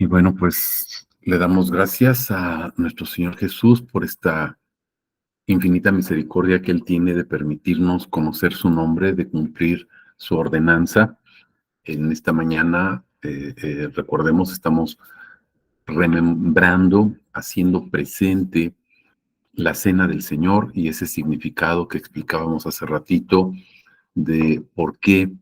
Y bueno, pues le damos gracias a nuestro Señor Jesús por esta infinita misericordia que Él tiene de permitirnos conocer su nombre, de cumplir su ordenanza. En esta mañana, recordemos, estamos remembrando, haciendo presente la cena del Señor y ese significado que explicábamos hace ratito de por qué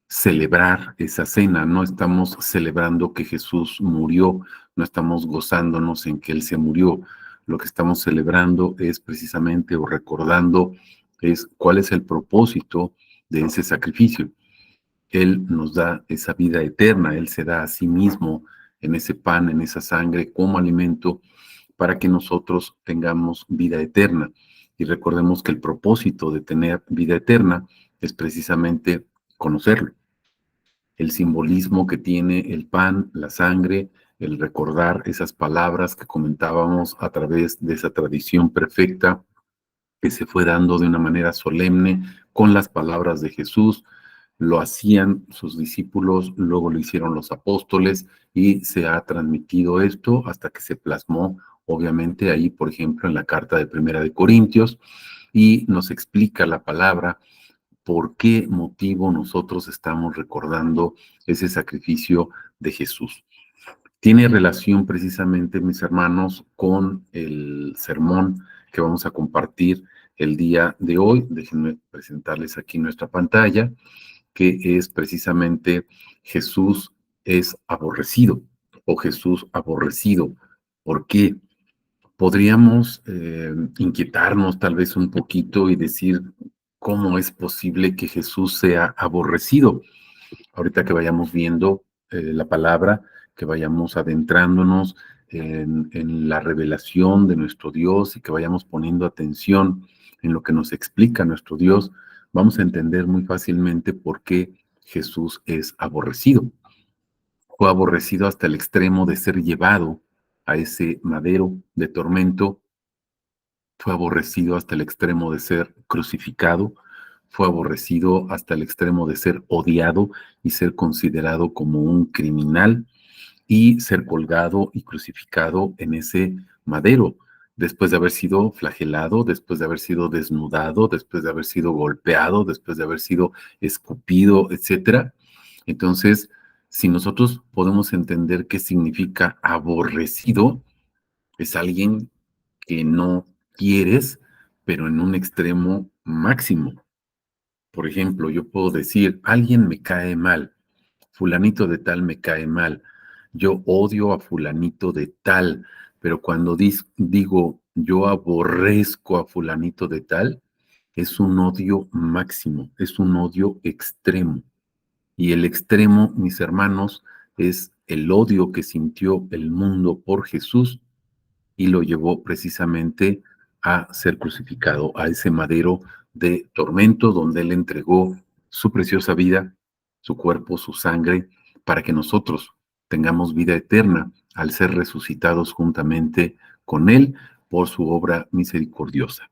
celebrar esa cena. No estamos celebrando que Jesús murió, no estamos gozándonos en que Él se murió. Lo que estamos celebrando es precisamente o recordando es cuál es el propósito de ese sacrificio. Él nos da esa vida eterna, Él se da a sí mismo en ese pan, en esa sangre como alimento para que nosotros tengamos vida eterna. Y recordemos que el propósito de tener vida eterna es precisamente conocerlo. El simbolismo que tiene el pan, la sangre, el recordar esas palabras que comentábamos a través de esa tradición perfecta que se fue dando de una manera solemne con las palabras de Jesús. Lo hacían sus discípulos, luego lo hicieron los apóstoles y se ha transmitido esto hasta que se plasmó, obviamente, ahí, por ejemplo, en la carta de Primera de Corintios, y nos explica la palabra por qué motivo nosotros estamos recordando ese sacrificio de Jesús. Tiene relación precisamente, mis hermanos, con el sermón que vamos a compartir el día de hoy. Déjenme presentarles aquí nuestra pantalla, que es precisamente Jesús es aborrecido o Jesús aborrecido. ¿Por qué? Podríamos inquietarnos tal vez un poquito y decir, ¿cómo es posible que Jesús sea aborrecido? Ahorita que vayamos viendo la palabra, que vayamos adentrándonos en la revelación de nuestro Dios y que vayamos poniendo atención en lo que nos explica nuestro Dios, vamos a entender muy fácilmente por qué Jesús es aborrecido. Fue aborrecido hasta el extremo de ser llevado a ese madero de tormento, fue aborrecido hasta el extremo de ser crucificado, fue aborrecido hasta el extremo de ser odiado y ser considerado como un criminal y ser colgado y crucificado en ese madero, después de haber sido flagelado, después de haber sido desnudado, después de haber sido golpeado, después de haber sido escupido, etcétera. Entonces, si nosotros podemos entender qué significa aborrecido, es alguien que no quieres, pero en un extremo máximo. Por ejemplo, yo puedo decir, alguien me cae mal, fulanito de tal me cae mal, yo odio a fulanito de tal, pero cuando digo yo aborrezco a fulanito de tal, es un odio máximo, es un odio extremo. Y el extremo, mis hermanos, es el odio que sintió el mundo por Jesús y lo llevó precisamente a ser crucificado, a ese madero de tormento donde él entregó su preciosa vida, su cuerpo, su sangre, para que nosotros tengamos vida eterna al ser resucitados juntamente con él por su obra misericordiosa.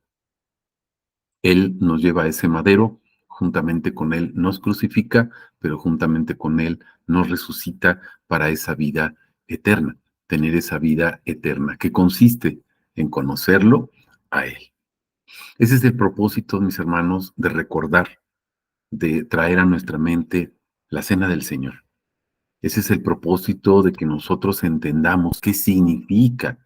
Él nos lleva a ese madero, juntamente con él nos crucifica, pero juntamente con él nos resucita para esa vida eterna, tener esa vida eterna, que consiste en conocerlo a él. Ese es el propósito, mis hermanos, de recordar, de traer a nuestra mente la cena del Señor. Ese es el propósito de que nosotros entendamos qué significa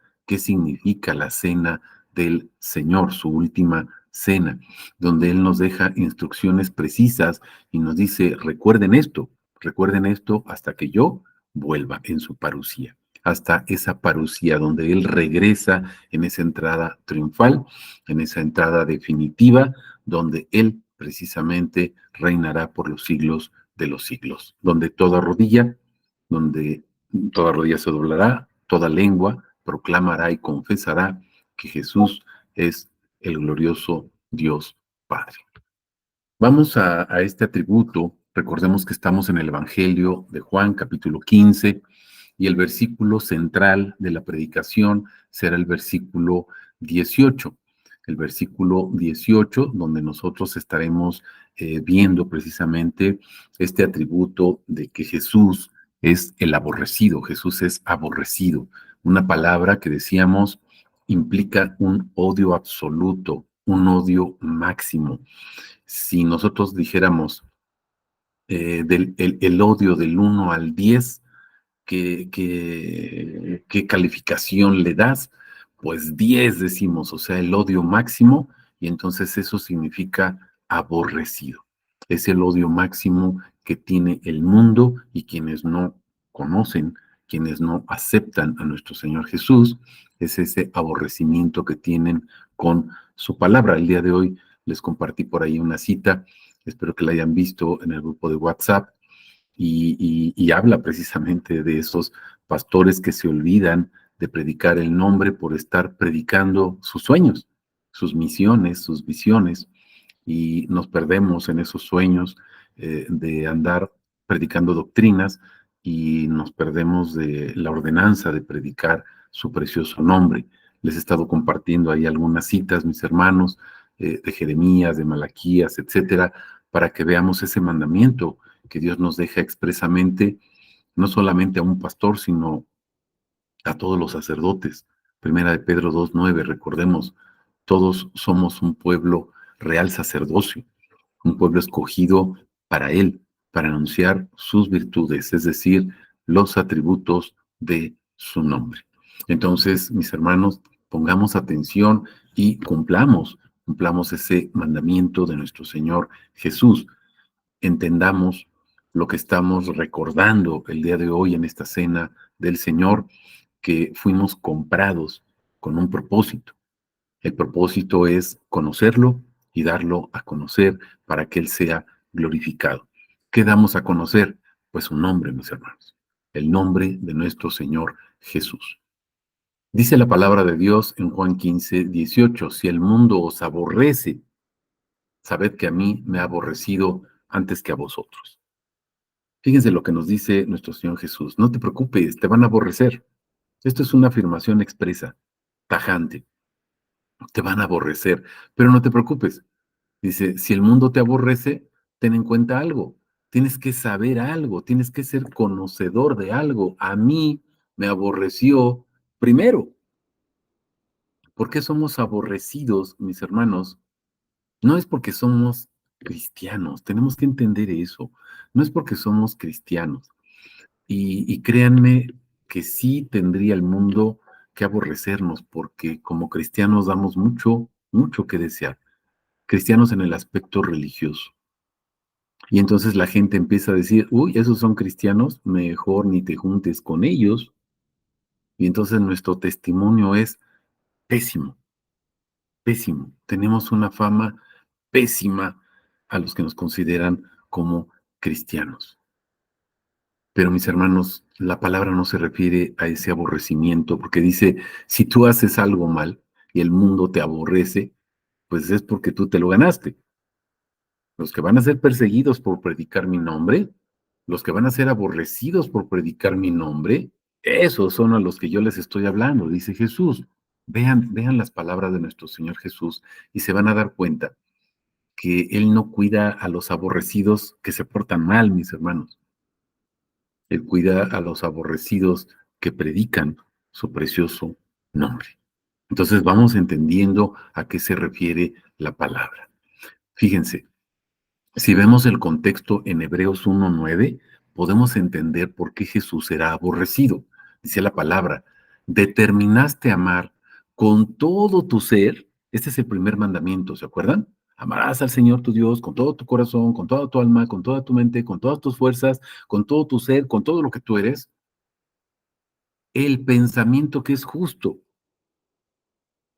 la cena del Señor, su última cena, donde Él nos deja instrucciones precisas y nos dice, recuerden esto hasta que yo vuelva en su parucía, hasta esa parucía donde Él regresa en esa entrada triunfal, en esa entrada definitiva, donde Él precisamente reinará por los siglos de los siglos, donde toda rodilla se doblará, toda lengua proclamará y confesará que Jesús es el glorioso Dios Padre. Vamos a este atributo. Recordemos que estamos en el Evangelio de Juan, capítulo 15, y el versículo central de la predicación será el versículo 18. El versículo 18, donde nosotros estaremos viendo precisamente este atributo de que Jesús es el aborrecido. Jesús es aborrecido. Una palabra que decíamos implica un odio absoluto, un odio máximo. Si nosotros dijéramos el odio del 1 al 10, ¿qué calificación le das? Pues 10 decimos, o sea, el odio máximo, y entonces eso significa aborrecido. Es el odio máximo que tiene el mundo y quienes no conocen, quienes no aceptan a nuestro Señor Jesús, es ese aborrecimiento que tienen con su palabra. El día de hoy les compartí por ahí una cita, espero que la hayan visto en el grupo de WhatsApp, y habla precisamente de esos pastores que se olvidan de predicar el nombre por estar predicando sus sueños, sus misiones, sus visiones, y nos perdemos en esos sueños de andar predicando doctrinas y nos perdemos de la ordenanza de predicar su precioso nombre. Les he estado compartiendo ahí algunas citas, mis hermanos, de Jeremías, de Malaquías, etcétera, para que veamos ese mandamiento que Dios nos deja expresamente, no solamente a un pastor, sino a todos los sacerdotes. Primera de Pedro 2:9, recordemos, todos somos un pueblo real sacerdocio, un pueblo escogido para Él, para anunciar sus virtudes, es decir, los atributos de su nombre. Entonces, mis hermanos, pongamos atención y cumplamos ese mandamiento de nuestro Señor Jesús. Entendamos lo que estamos recordando el día de hoy en esta cena del Señor, que fuimos comprados con un propósito. El propósito es conocerlo y darlo a conocer para que Él sea glorificado. ¿Qué damos a conocer? Pues su nombre, mis hermanos, el nombre de nuestro Señor Jesús. Dice la palabra de Dios en Juan 15:18, si el mundo os aborrece, sabed que a mí me ha aborrecido antes que a vosotros. Fíjense lo que nos dice nuestro Señor Jesús. No te preocupes, te van a aborrecer. Esto es una afirmación expresa, tajante. Te van a aborrecer, pero no te preocupes. Dice, si el mundo te aborrece, ten en cuenta algo. Tienes que saber algo, tienes que ser conocedor de algo. A mí me aborreció primero. ¿Por qué somos aborrecidos, mis hermanos? No es porque somos cristianos, tenemos que entender eso. No es porque somos cristianos. Y créanme que sí tendría el mundo que aborrecernos, porque como cristianos damos mucho, mucho que desear. Cristianos en el aspecto religioso. Y entonces la gente empieza a decir, uy, esos son cristianos, mejor ni te juntes con ellos. Y entonces nuestro testimonio es pésimo, pésimo. Tenemos una fama pésima a los que nos consideran como cristianos. Pero mis hermanos, la palabra no se refiere a ese aborrecimiento, porque dice, si tú haces algo mal y el mundo te aborrece, pues es porque tú te lo ganaste. Los que van a ser perseguidos por predicar mi nombre, los que van a ser aborrecidos por predicar mi nombre, esos son a los que yo les estoy hablando, dice Jesús. Vean las palabras de nuestro Señor Jesús y se van a dar cuenta que Él no cuida a los aborrecidos que se portan mal, mis hermanos. Él cuida a los aborrecidos que predican su precioso nombre. Entonces vamos entendiendo a qué se refiere la palabra. Fíjense, si vemos el contexto en Hebreos 1:9, podemos entender por qué Jesús era aborrecido. Dice la palabra, determinaste amar con todo tu ser. Este es el primer mandamiento, ¿se acuerdan? Amarás al Señor tu Dios con todo tu corazón, con toda tu alma, con toda tu mente, con todas tus fuerzas, con todo tu ser, con todo lo que tú eres. El pensamiento que es justo.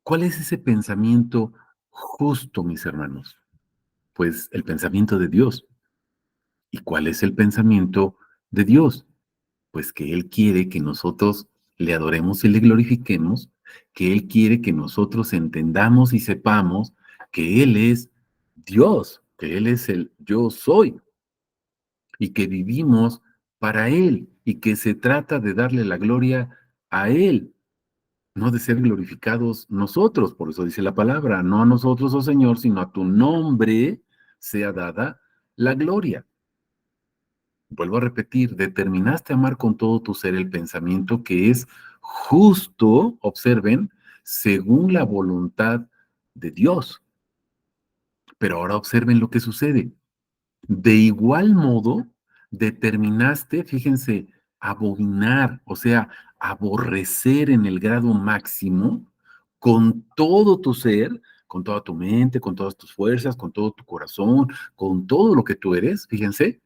¿Cuál es ese pensamiento justo, mis hermanos? Pues el pensamiento de Dios. ¿Y cuál es el pensamiento de Dios? Pues que Él quiere que nosotros le adoremos y le glorifiquemos, que Él quiere que nosotros entendamos y sepamos que Él es Dios, que Él es el yo soy, y que vivimos para Él, y que se trata de darle la gloria a Él, no de ser glorificados nosotros. Por eso dice la palabra, no a nosotros, oh Señor, sino a tu nombre sea dada la gloria. Vuelvo a repetir, determinaste amar con todo tu ser el pensamiento que es justo, observen, según la voluntad de Dios. Pero ahora observen lo que sucede. De igual modo, determinaste, fíjense, abominar, o sea, aborrecer en el grado máximo con todo tu ser, con toda tu mente, con todas tus fuerzas, con todo tu corazón, con todo lo que tú eres, fíjense,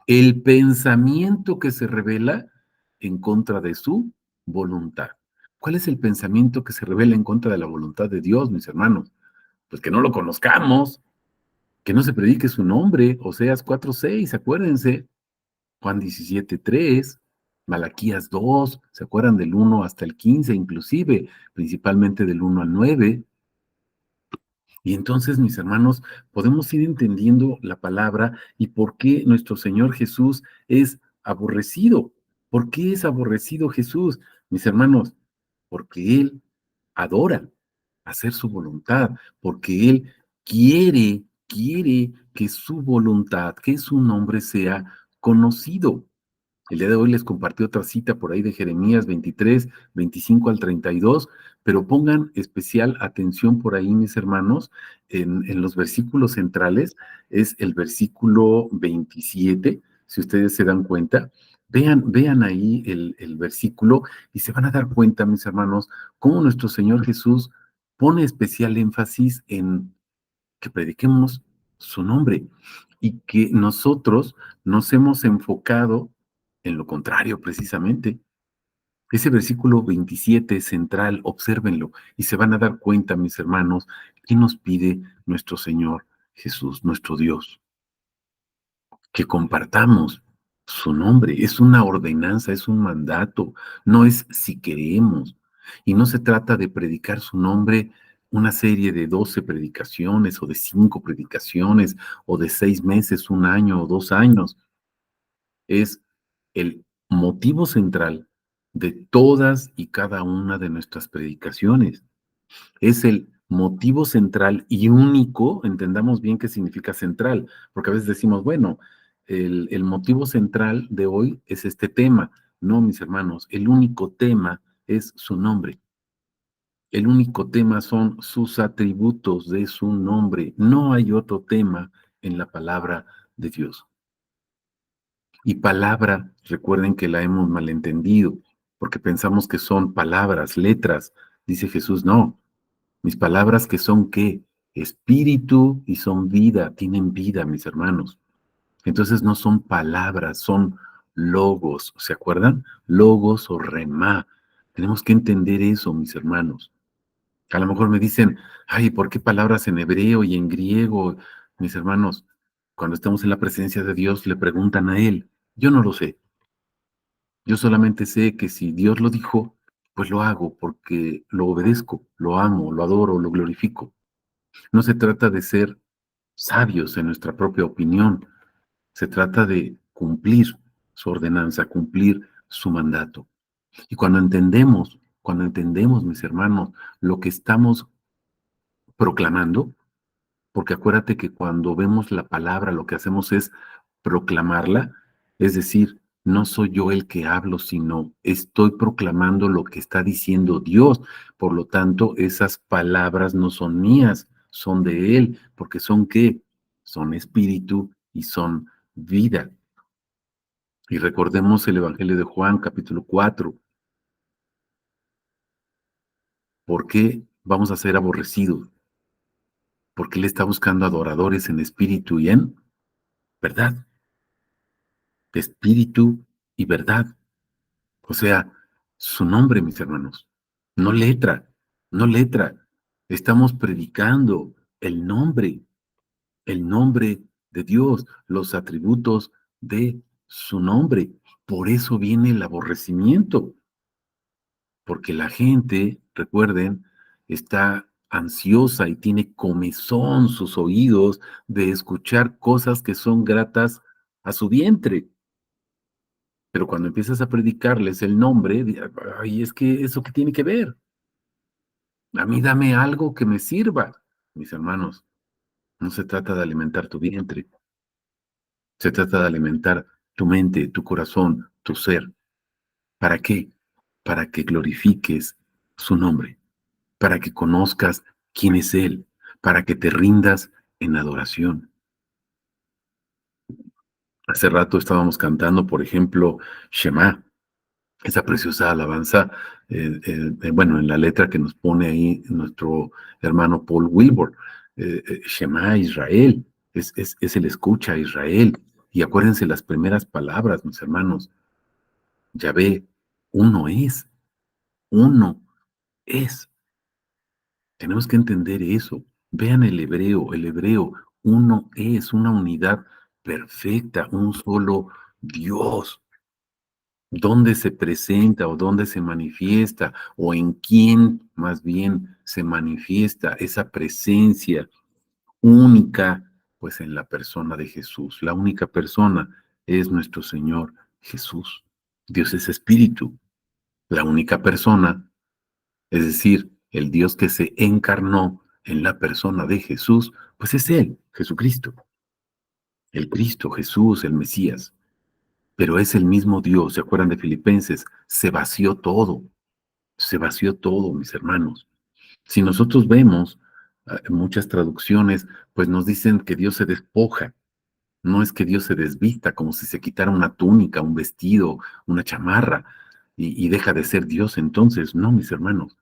el pensamiento que se revela en contra de su voluntad. ¿Cuál es el pensamiento que se revela en contra de la voluntad de Dios, mis hermanos? Pues que no lo conozcamos, que no se predique su nombre, Oseas 4:6, acuérdense, Juan 17:3, Malaquías 2, ¿se acuerdan del 1 hasta el 15 inclusive, principalmente del 1 al 9? Y entonces, mis hermanos, podemos ir entendiendo la palabra y por qué nuestro Señor Jesús es aborrecido. ¿Por qué es aborrecido Jesús? Mis hermanos, porque Él adora hacer su voluntad, porque Él quiere que su voluntad, que su nombre sea conocido. El día de hoy les compartí otra cita por ahí de Jeremías 23, 25 al 32, pero pongan especial atención por ahí, mis hermanos, en los versículos centrales, es el versículo 27, si ustedes se dan cuenta. Vean ahí el versículo y se van a dar cuenta, mis hermanos, cómo nuestro Señor Jesús pone especial énfasis en que prediquemos su nombre y que nosotros nos hemos enfocado en lo contrario, precisamente. Ese versículo 27 central, obsérvenlo y se van a dar cuenta, mis hermanos, que nos pide nuestro Señor Jesús, nuestro Dios, que compartamos su nombre. Es una ordenanza, es un mandato, no es si queremos. Y no se trata de predicar su nombre una serie de 12 predicaciones o de 5 predicaciones o de 6 meses, un año o 2 años. Es el motivo central de todas y cada una de nuestras predicaciones. Es el motivo central y único, entendamos bien qué significa central, porque a veces decimos, bueno, el motivo central de hoy es este tema. No, mis hermanos, el único tema es su nombre. El único tema son sus atributos de su nombre. No hay otro tema en la palabra de Dios. Y palabra, recuerden que la hemos malentendido, porque pensamos que son palabras, letras. Dice Jesús, no, mis palabras que son qué, espíritu y son vida, tienen vida, mis hermanos. Entonces no son palabras, son logos, ¿se acuerdan? Logos o remá. Tenemos que entender eso, mis hermanos. A lo mejor me dicen, ay, ¿por qué palabras en hebreo y en griego? Mis hermanos, cuando estamos en la presencia de Dios, le preguntan a Él. Yo no lo sé. Yo solamente sé que si Dios lo dijo, pues lo hago porque lo obedezco, lo amo, lo adoro, lo glorifico. No se trata de ser sabios en nuestra propia opinión, se trata de cumplir su ordenanza, cumplir su mandato. Y cuando entendemos, mis hermanos, lo que estamos proclamando, porque acuérdate que cuando vemos la palabra, lo que hacemos es proclamarla, es decir, no soy yo el que hablo, sino estoy proclamando lo que está diciendo Dios. Por lo tanto, esas palabras no son mías, son de Él, porque son qué? Son espíritu y son vida. Y recordemos el Evangelio de Juan, capítulo 4. ¿Por qué vamos a ser aborrecidos? Porque Él está buscando adoradores en espíritu y en verdad. Espíritu y verdad. O sea, su nombre, mis hermanos. No letra, no letra. Estamos predicando el nombre de Dios, los atributos de su nombre. Por eso viene el aborrecimiento, porque la gente, recuerden, está ansiosa y tiene comezón sus oídos de escuchar cosas que son gratas a su vientre. Pero cuando empiezas a predicarles el nombre, ay, es que eso qué tiene que ver. A mí dame algo que me sirva. Mis hermanos, no se trata de alimentar tu vientre, se trata de alimentar tu mente, tu corazón, tu ser. ¿Para qué? Para que glorifiques su nombre, para que conozcas quién es Él, para que te rindas en adoración. Hace rato estábamos cantando, por ejemplo, Shema, esa preciosa alabanza, bueno, en la letra que nos pone ahí nuestro hermano Paul Wilbur, Shema Israel, es el escucha a Israel. Y acuérdense las primeras palabras, mis hermanos, Yahvé, uno es, uno es. Tenemos que entender eso. Vean el hebreo, uno es una unidad perfecta, un solo Dios. ¿Dónde se presenta o dónde se manifiesta o en quién más bien se manifiesta esa presencia única? Pues en la persona de Jesús. La única persona es nuestro Señor Jesús. Dios es espíritu. La única persona, es decir, el Dios que se encarnó en la persona de Jesús, pues es Él, Jesucristo, el Cristo, Jesús, el Mesías. Pero es el mismo Dios, ¿se acuerdan de Filipenses? Se vació todo, mis hermanos. Si nosotros vemos muchas traducciones, pues nos dicen que Dios se despoja. No es que Dios se desvista como si se quitara una túnica, un vestido, una chamarra y deja de ser Dios entonces. No, mis hermanos.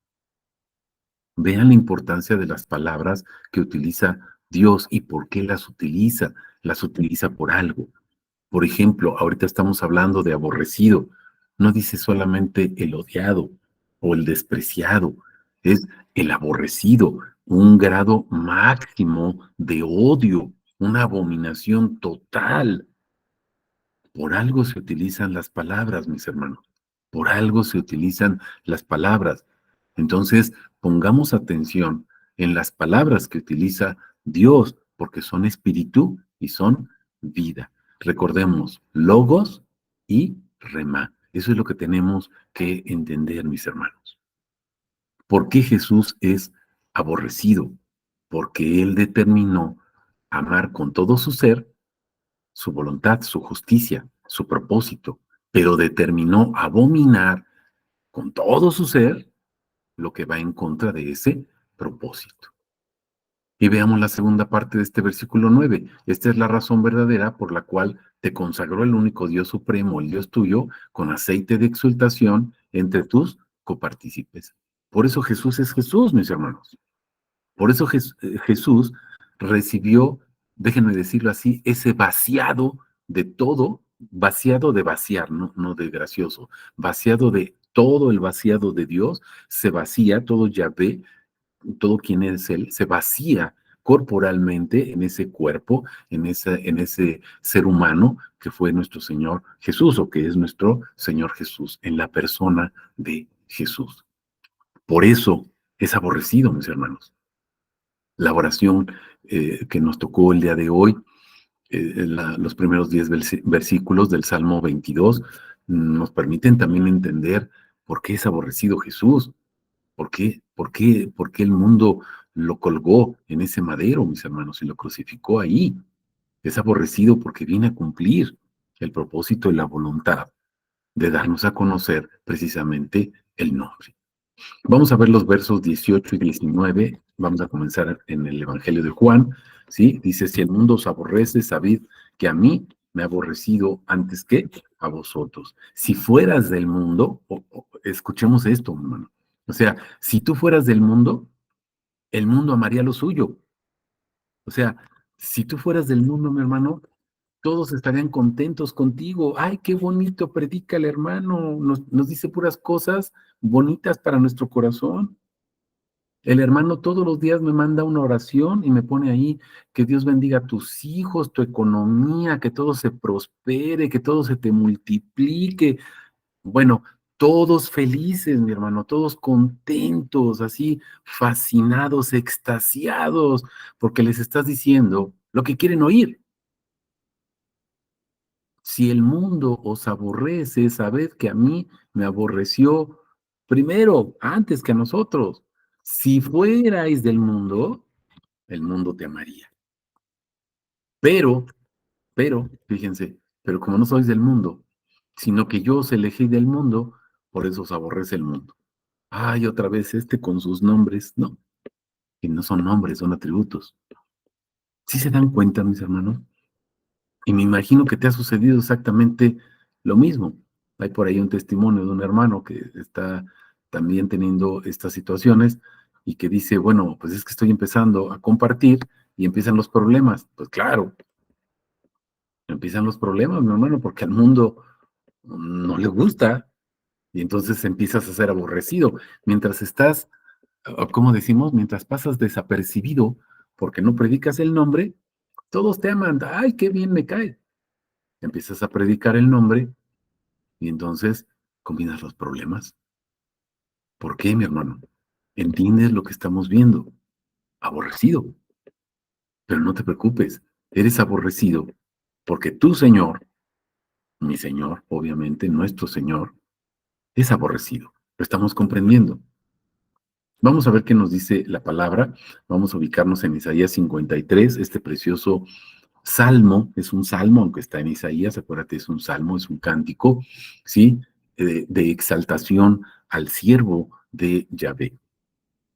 Vean la importancia de las palabras que utiliza Dios y por qué las utiliza. Las utiliza por algo. Por ejemplo, ahorita estamos hablando de aborrecido. No dice solamente el odiado o el despreciado, es el aborrecido, un grado máximo de odio, una abominación total. Por algo se utilizan las palabras, mis hermanos. Por algo se utilizan las palabras. Entonces, pongamos atención en las palabras que utiliza Dios, porque son espíritu y son vida. Recordemos, logos y rema. Eso es lo que tenemos que entender, mis hermanos. ¿Por qué Jesús es aborrecido? Porque Él determinó amar con todo su ser, su voluntad, su justicia, su propósito, pero determinó abominar con todo su ser lo que va en contra de ese propósito. Y veamos la segunda parte de este versículo 9. Esta es la razón verdadera por la cual te consagró el único Dios supremo, el Dios tuyo, con aceite de exultación entre tus copartícipes. Por eso Jesús es Jesús, mis hermanos. Por eso Jesús recibió, déjenme decirlo así, ese vaciado de todo, vaciado de vaciar, no de gracioso, vaciado de todo el vaciado de Dios, se vacía, todo Yahvé, todo quien es Él, se vacía corporalmente en ese cuerpo, en ese ser humano que fue nuestro Señor Jesús o que es nuestro Señor Jesús, en la persona de Jesús. Por eso es aborrecido, mis hermanos. La oración que nos tocó el día de hoy, los primeros 10 versículos del Salmo 22, nos permiten también entender por qué es aborrecido Jesús, por qué el mundo lo colgó en ese madero, mis hermanos, y lo crucificó ahí. Es aborrecido porque viene a cumplir el propósito y la voluntad de darnos a conocer precisamente el nombre. Vamos a ver los versos 18 y 19. Vamos a comenzar en el Evangelio de Juan, ¿sí? Dice, si el mundo os aborrece, sabid que a mí me ha aborrecido antes que a vosotros. Si fueras del mundo, escuchemos esto, hermano. O sea, si tú fueras del mundo, el mundo amaría lo suyo. O sea, si tú fueras del mundo, mi hermano, todos estarían contentos contigo. Ay, qué bonito predica el hermano, nos dice puras cosas bonitas para nuestro corazón. El hermano todos los días me manda una oración y me pone ahí que Dios bendiga a tus hijos, tu economía, que todo se prospere, que todo se te multiplique. Bueno, todos felices, mi hermano, todos contentos, así fascinados, extasiados, porque les estás diciendo lo que quieren oír. Si el mundo os aborrece, sabed que a mí me aborreció primero, antes que a nosotros. Si fuerais del mundo, el mundo te amaría. Pero, fíjense, pero como no sois del mundo, sino que yo os elegí del mundo, por eso os aborrece el mundo. Ay, otra vez este con sus nombres, no, que no son nombres, son atributos. ¿Sí se dan cuenta, mis hermanos? Y me imagino que te ha sucedido exactamente lo mismo. Hay por ahí un testimonio de un hermano que está también teniendo estas situaciones y que dice, bueno, pues es que estoy empezando a compartir y empiezan los problemas. Pues claro, empiezan los problemas, mi hermano, porque al mundo no le gusta y entonces empiezas a ser aborrecido. Mientras estás, ¿cómo decimos? Mientras pasas desapercibido porque no predicas el nombre, todos te aman. Ay, qué bien me cae. Empiezas a predicar el nombre y entonces combinas los problemas. ¿Por qué, mi hermano? ¿Entiendes lo que estamos viendo? Aborrecido. Pero no te preocupes, eres aborrecido porque tu Señor, mi Señor, obviamente, nuestro Señor, es aborrecido. Lo estamos comprendiendo. Vamos a ver qué nos dice la palabra. Vamos a ubicarnos en Isaías 53, este precioso salmo. Es un salmo, aunque está en Isaías, acuérdate, es un salmo, es un cántico, ¿sí? De exaltación al siervo de Yahvé.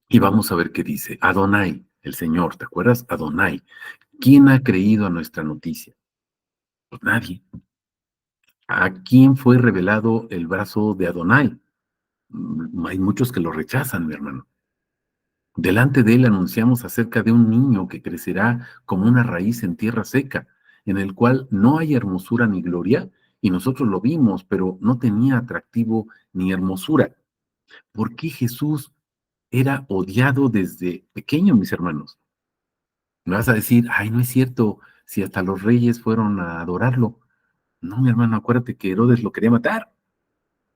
Y vamos a ver qué dice. Adonai, el Señor, ¿te acuerdas? Adonai. ¿Quién ha creído a nuestra noticia? Pues nadie. ¿A quién fue revelado el brazo de Adonai? Hay muchos que lo rechazan, mi hermano. Delante de él anunciamos acerca de un niño que crecerá como una raíz en tierra seca, en el cual no hay hermosura ni gloria, y nosotros lo vimos, pero no tenía atractivo ni hermosura. ¿Por qué Jesús era odiado desde pequeño, mis hermanos? Me vas a decir, ay, no es cierto, si hasta los reyes fueron a adorarlo. No, mi hermano, acuérdate que Herodes lo quería matar,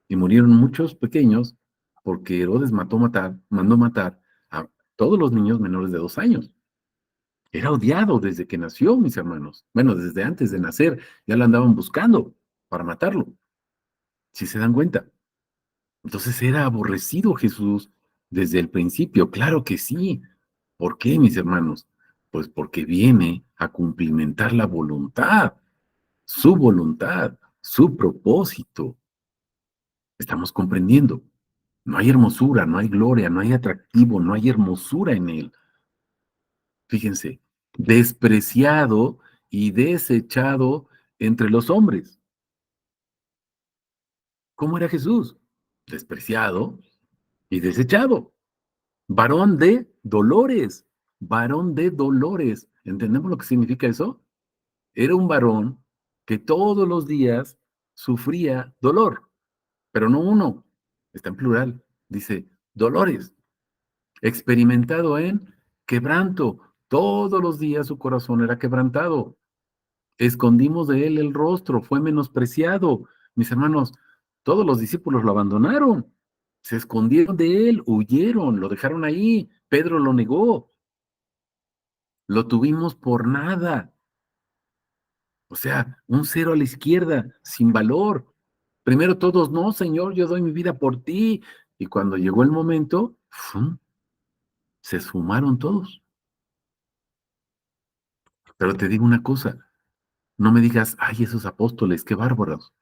y murieron muchos pequeños porque Herodes mandó matar a todos los niños menores de 2 años. Era odiado desde que nació, mis hermanos. Bueno, desde antes de nacer ya lo andaban buscando para matarlo, si se dan cuenta. Entonces era aborrecido Jesús desde el principio, claro que sí. ¿Por qué, mis hermanos? Pues porque viene a cumplimentar la voluntad, su propósito. Estamos comprendiendo. No hay hermosura, no hay gloria, no hay atractivo, no hay hermosura en él. Fíjense, despreciado y desechado entre los hombres. ¿Cómo era Jesús? Despreciado y desechado. Varón de dolores, varón de dolores. ¿Entendemos lo que significa eso? Era un varón que todos los días sufría dolor, pero no uno, está en plural, dice dolores, experimentado en quebranto. Todos los días su corazón era quebrantado. Escondimos de él el rostro, fue menospreciado. Mis hermanos, todos los discípulos lo abandonaron, se escondieron de él, huyeron, lo dejaron ahí. Pedro lo negó, lo tuvimos por nada. O sea, un cero a la izquierda, sin valor. Primero todos, no, Señor, yo doy mi vida por ti. Y cuando llegó el momento, ¡fum!, se esfumaron todos. Pero te digo una cosa, no me digas, ay, esos apóstoles, qué bárbaros.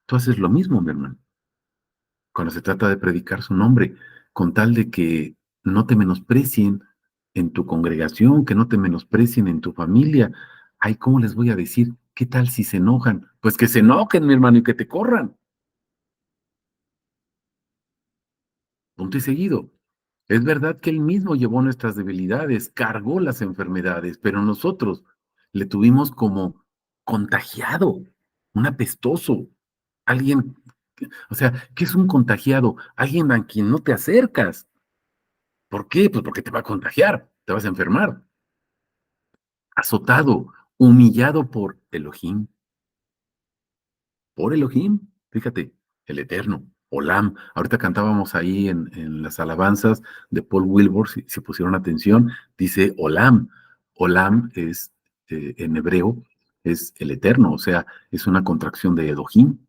Tú haces lo mismo, mi hermano, cuando se trata de predicar su nombre, con tal de que no te menosprecien en tu congregación, que no te menosprecien en tu familia. Ay, ¿cómo les voy a decir? ¿Qué tal si se enojan? Pues que se enojen, mi hermano, y que te corran. Punto y seguido. Es verdad que él mismo llevó nuestras debilidades, cargó las enfermedades, pero nosotros le tuvimos como contagiado, un apestoso, alguien, o sea, ¿qué es un contagiado? Alguien a quien no te acercas. ¿Por qué? Pues porque te va a contagiar, te vas a enfermar. Azotado, humillado por Elohim, fíjate, el Eterno, Olam. Ahorita cantábamos ahí en las alabanzas de Paul Wilbur, si pusieron atención, dice Olam. Olam es, en hebreo, es el Eterno, o sea, es una contracción de Elohim,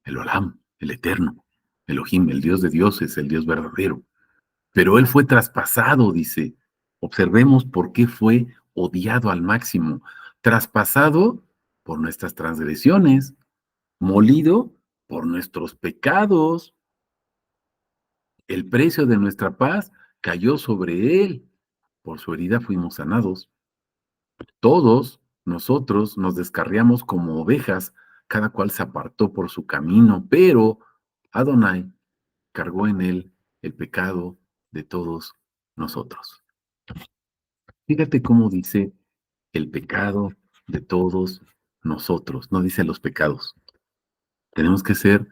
el Olam, el Eterno. Elohim, el Dios de dioses, el Dios verdadero. Pero él fue traspasado, dice. Observemos por qué fue odiado al máximo. Traspasado por nuestras transgresiones, molido por nuestros pecados. El precio de nuestra paz cayó sobre él. Por su herida fuimos sanados. Todos nosotros nos descarriamos como ovejas, cada cual se apartó por su camino, pero Adonai cargó en él el pecado de todos nosotros. Fíjate cómo dice el pecado de todos nosotros, no dice los pecados. Tenemos que ser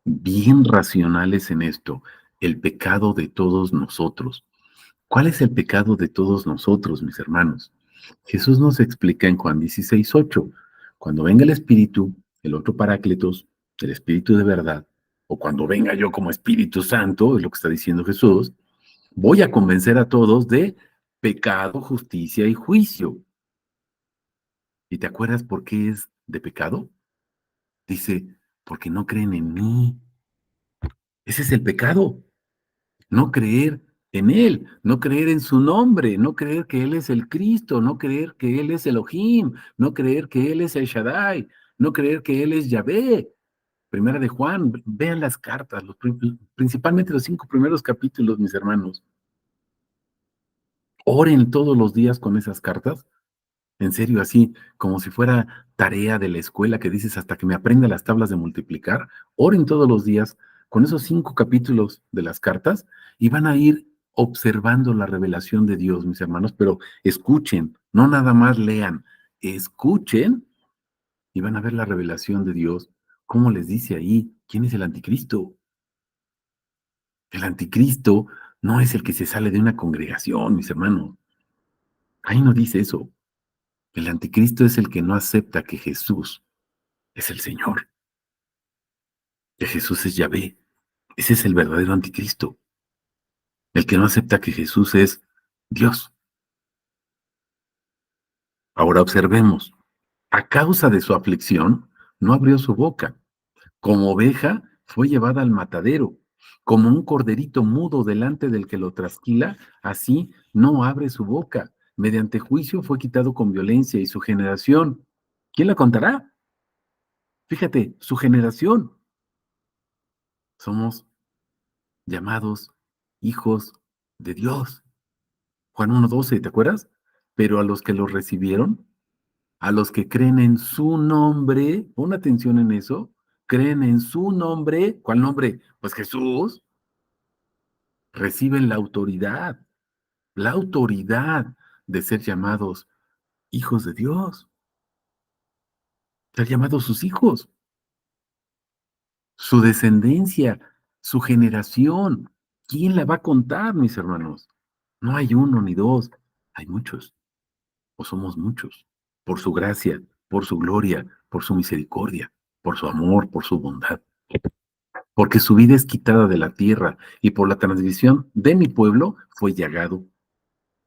bien racionales en esto, el pecado de todos nosotros. ¿Cuál es el pecado de todos nosotros, mis hermanos? Jesús nos explica en Juan 16:8, cuando venga el Espíritu, el otro Paráclitos, el Espíritu de verdad, o cuando venga yo como Espíritu Santo, es lo que está diciendo Jesús, voy a convencer a todos de pecado, justicia y juicio. ¿Y te acuerdas por qué es de pecado? Dice, porque no creen en mí. Ese es el pecado. No creer en Él, no creer en su nombre, no creer que Él es el Cristo, no creer que Él es Elohim, no creer que Él es el Shaddai, no creer que Él es Yahvé. Primera de Juan, vean las cartas, principalmente los 5 primeros capítulos, mis hermanos. Oren todos los días con esas cartas. En serio, así como si fuera tarea de la escuela que dices hasta que me aprenda las tablas de multiplicar, oren todos los días con esos 5 capítulos de las cartas y van a ir observando la revelación de Dios, mis hermanos, pero escuchen, no nada más lean, escuchen y van a ver la revelación de Dios. ¿Cómo les dice ahí? ¿Quién es el anticristo? El anticristo no es el que se sale de una congregación, mis hermanos. Ahí no dice eso. El anticristo es el que no acepta que Jesús es el Señor, que Jesús es Yahvé. Ese es el verdadero anticristo, el que no acepta que Jesús es Dios. Ahora observemos, a causa de su aflicción, no abrió su boca. Como oveja, fue llevada al matadero. Como un corderito mudo delante del que lo trasquila, así no abre su boca. Mediante juicio fue quitado con violencia y su generación. ¿Quién la contará? Fíjate, su generación. Somos llamados hijos de Dios. Juan 1:12, ¿te acuerdas? Pero a los que los recibieron, a los que creen en su nombre, pon atención en eso, creen en su nombre, ¿cuál nombre? Pues Jesús, reciben la autoridad de ser llamados hijos de Dios, ser llamados sus hijos, su descendencia, su generación. ¿Quién la va a contar, mis hermanos? No hay uno ni dos, hay muchos, o somos muchos, por su gracia, por su gloria, por su misericordia, por su amor, por su bondad. Porque su vida es quitada de la tierra, y por la transgresión de mi pueblo fue llagado.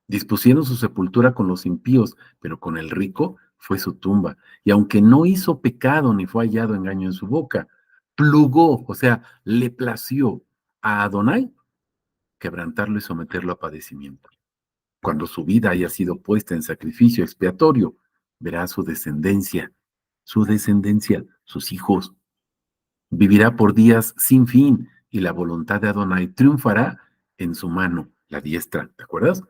Dispusieron su sepultura con los impíos, pero con el rico fue su tumba. Y aunque no hizo pecado ni fue hallado engaño en su boca, plugó, o sea, le plació a Adonai quebrantarlo y someterlo a padecimiento. Cuando su vida haya sido puesta en sacrificio expiatorio, verá su descendencia, sus hijos. Vivirá por días sin fin y la voluntad de Adonai triunfará en su mano, la diestra, ¿te acuerdas?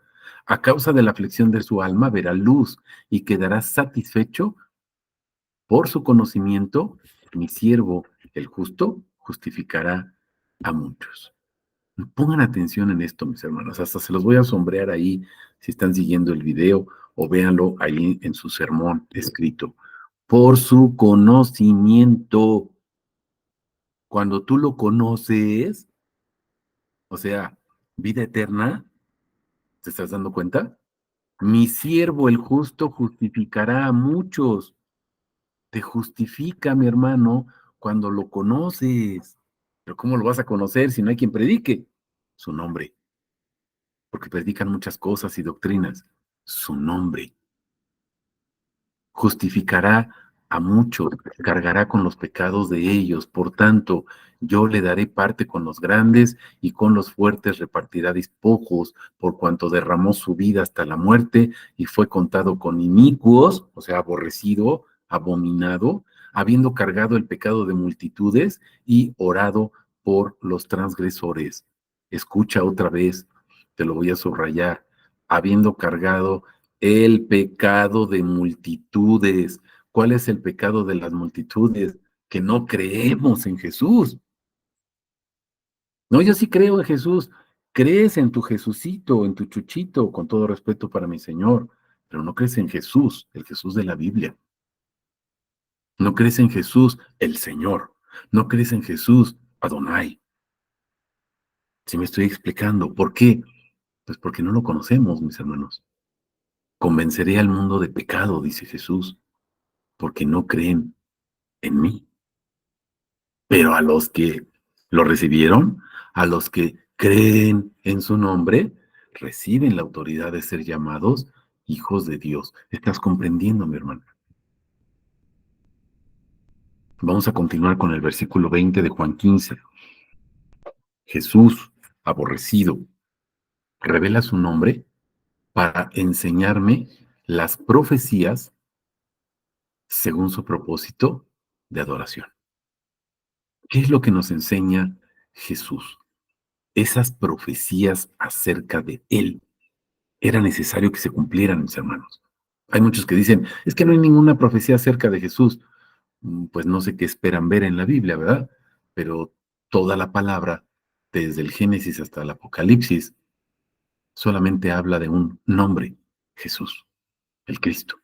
A causa de la aflicción de su alma verá luz y quedará satisfecho por su conocimiento. Mi siervo, el justo, justificará a muchos. Pongan atención en esto, mis hermanos. Hasta se los voy a sombrear ahí si están siguiendo el video o véanlo ahí en su sermón escrito. Por su conocimiento. Cuando tú lo conoces, o sea, vida eterna, ¿te estás dando cuenta? Mi siervo, el justo, justificará a muchos. Te justifica, mi hermano, cuando lo conoces. Pero ¿cómo lo vas a conocer si no hay quien predique? Su nombre. Porque predican muchas cosas y doctrinas. Su nombre. Justificará a muchos, cargará con los pecados de ellos. Por tanto, yo le daré parte con los grandes y con los fuertes repartirá despojos, por cuanto derramó su vida hasta la muerte y fue contado con inicuos, o sea, aborrecido, abominado, habiendo cargado el pecado de multitudes y orado por los transgresores. Escucha otra vez, te lo voy a subrayar, habiendo cargado el pecado de multitudes. ¿Cuál es el pecado de las multitudes? Que no creemos en Jesús. No, yo sí creo en Jesús. Crees en tu Jesucito, en tu Chuchito, con todo respeto para mi Señor, pero no crees en Jesús, el Jesús de la Biblia. No crees en Jesús, el Señor. No crees en Jesús, Adonai. Si me estoy explicando, ¿por qué? Pues porque no lo conocemos, mis hermanos. Convenceré al mundo de pecado, dice Jesús, porque no creen en mí. Pero a los que lo recibieron, a los que creen en su nombre, reciben la autoridad de ser llamados hijos de Dios. ¿Estás comprendiendo, mi hermano? Vamos a continuar con el versículo 20 de Juan 15. Jesús, aborrecido, revela su nombre para enseñarme las profecías según su propósito de adoración. ¿Qué es lo que nos enseña Jesús? Esas profecías acerca de Él. Era necesario que se cumplieran, mis hermanos. Hay muchos que dicen, es que no hay ninguna profecía acerca de Jesús. Pues no sé qué esperan ver en la Biblia, ¿verdad? Pero toda la palabra, desde el Génesis hasta el Apocalipsis, solamente habla de un nombre, Jesús, el Cristo.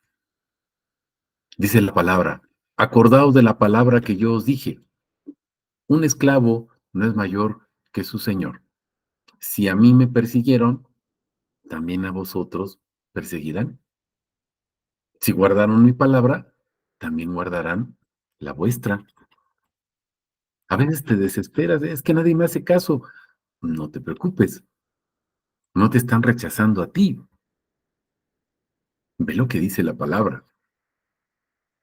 Dice la palabra, acordaos de la palabra que yo os dije, un esclavo no es mayor que su Señor. Si a mí me persiguieron, también a vosotros perseguirán. Si guardaron mi palabra, también guardarán la vuestra. A veces te desesperas, es que nadie me hace caso. No te preocupes, no te están rechazando a ti. Ve lo que dice la palabra.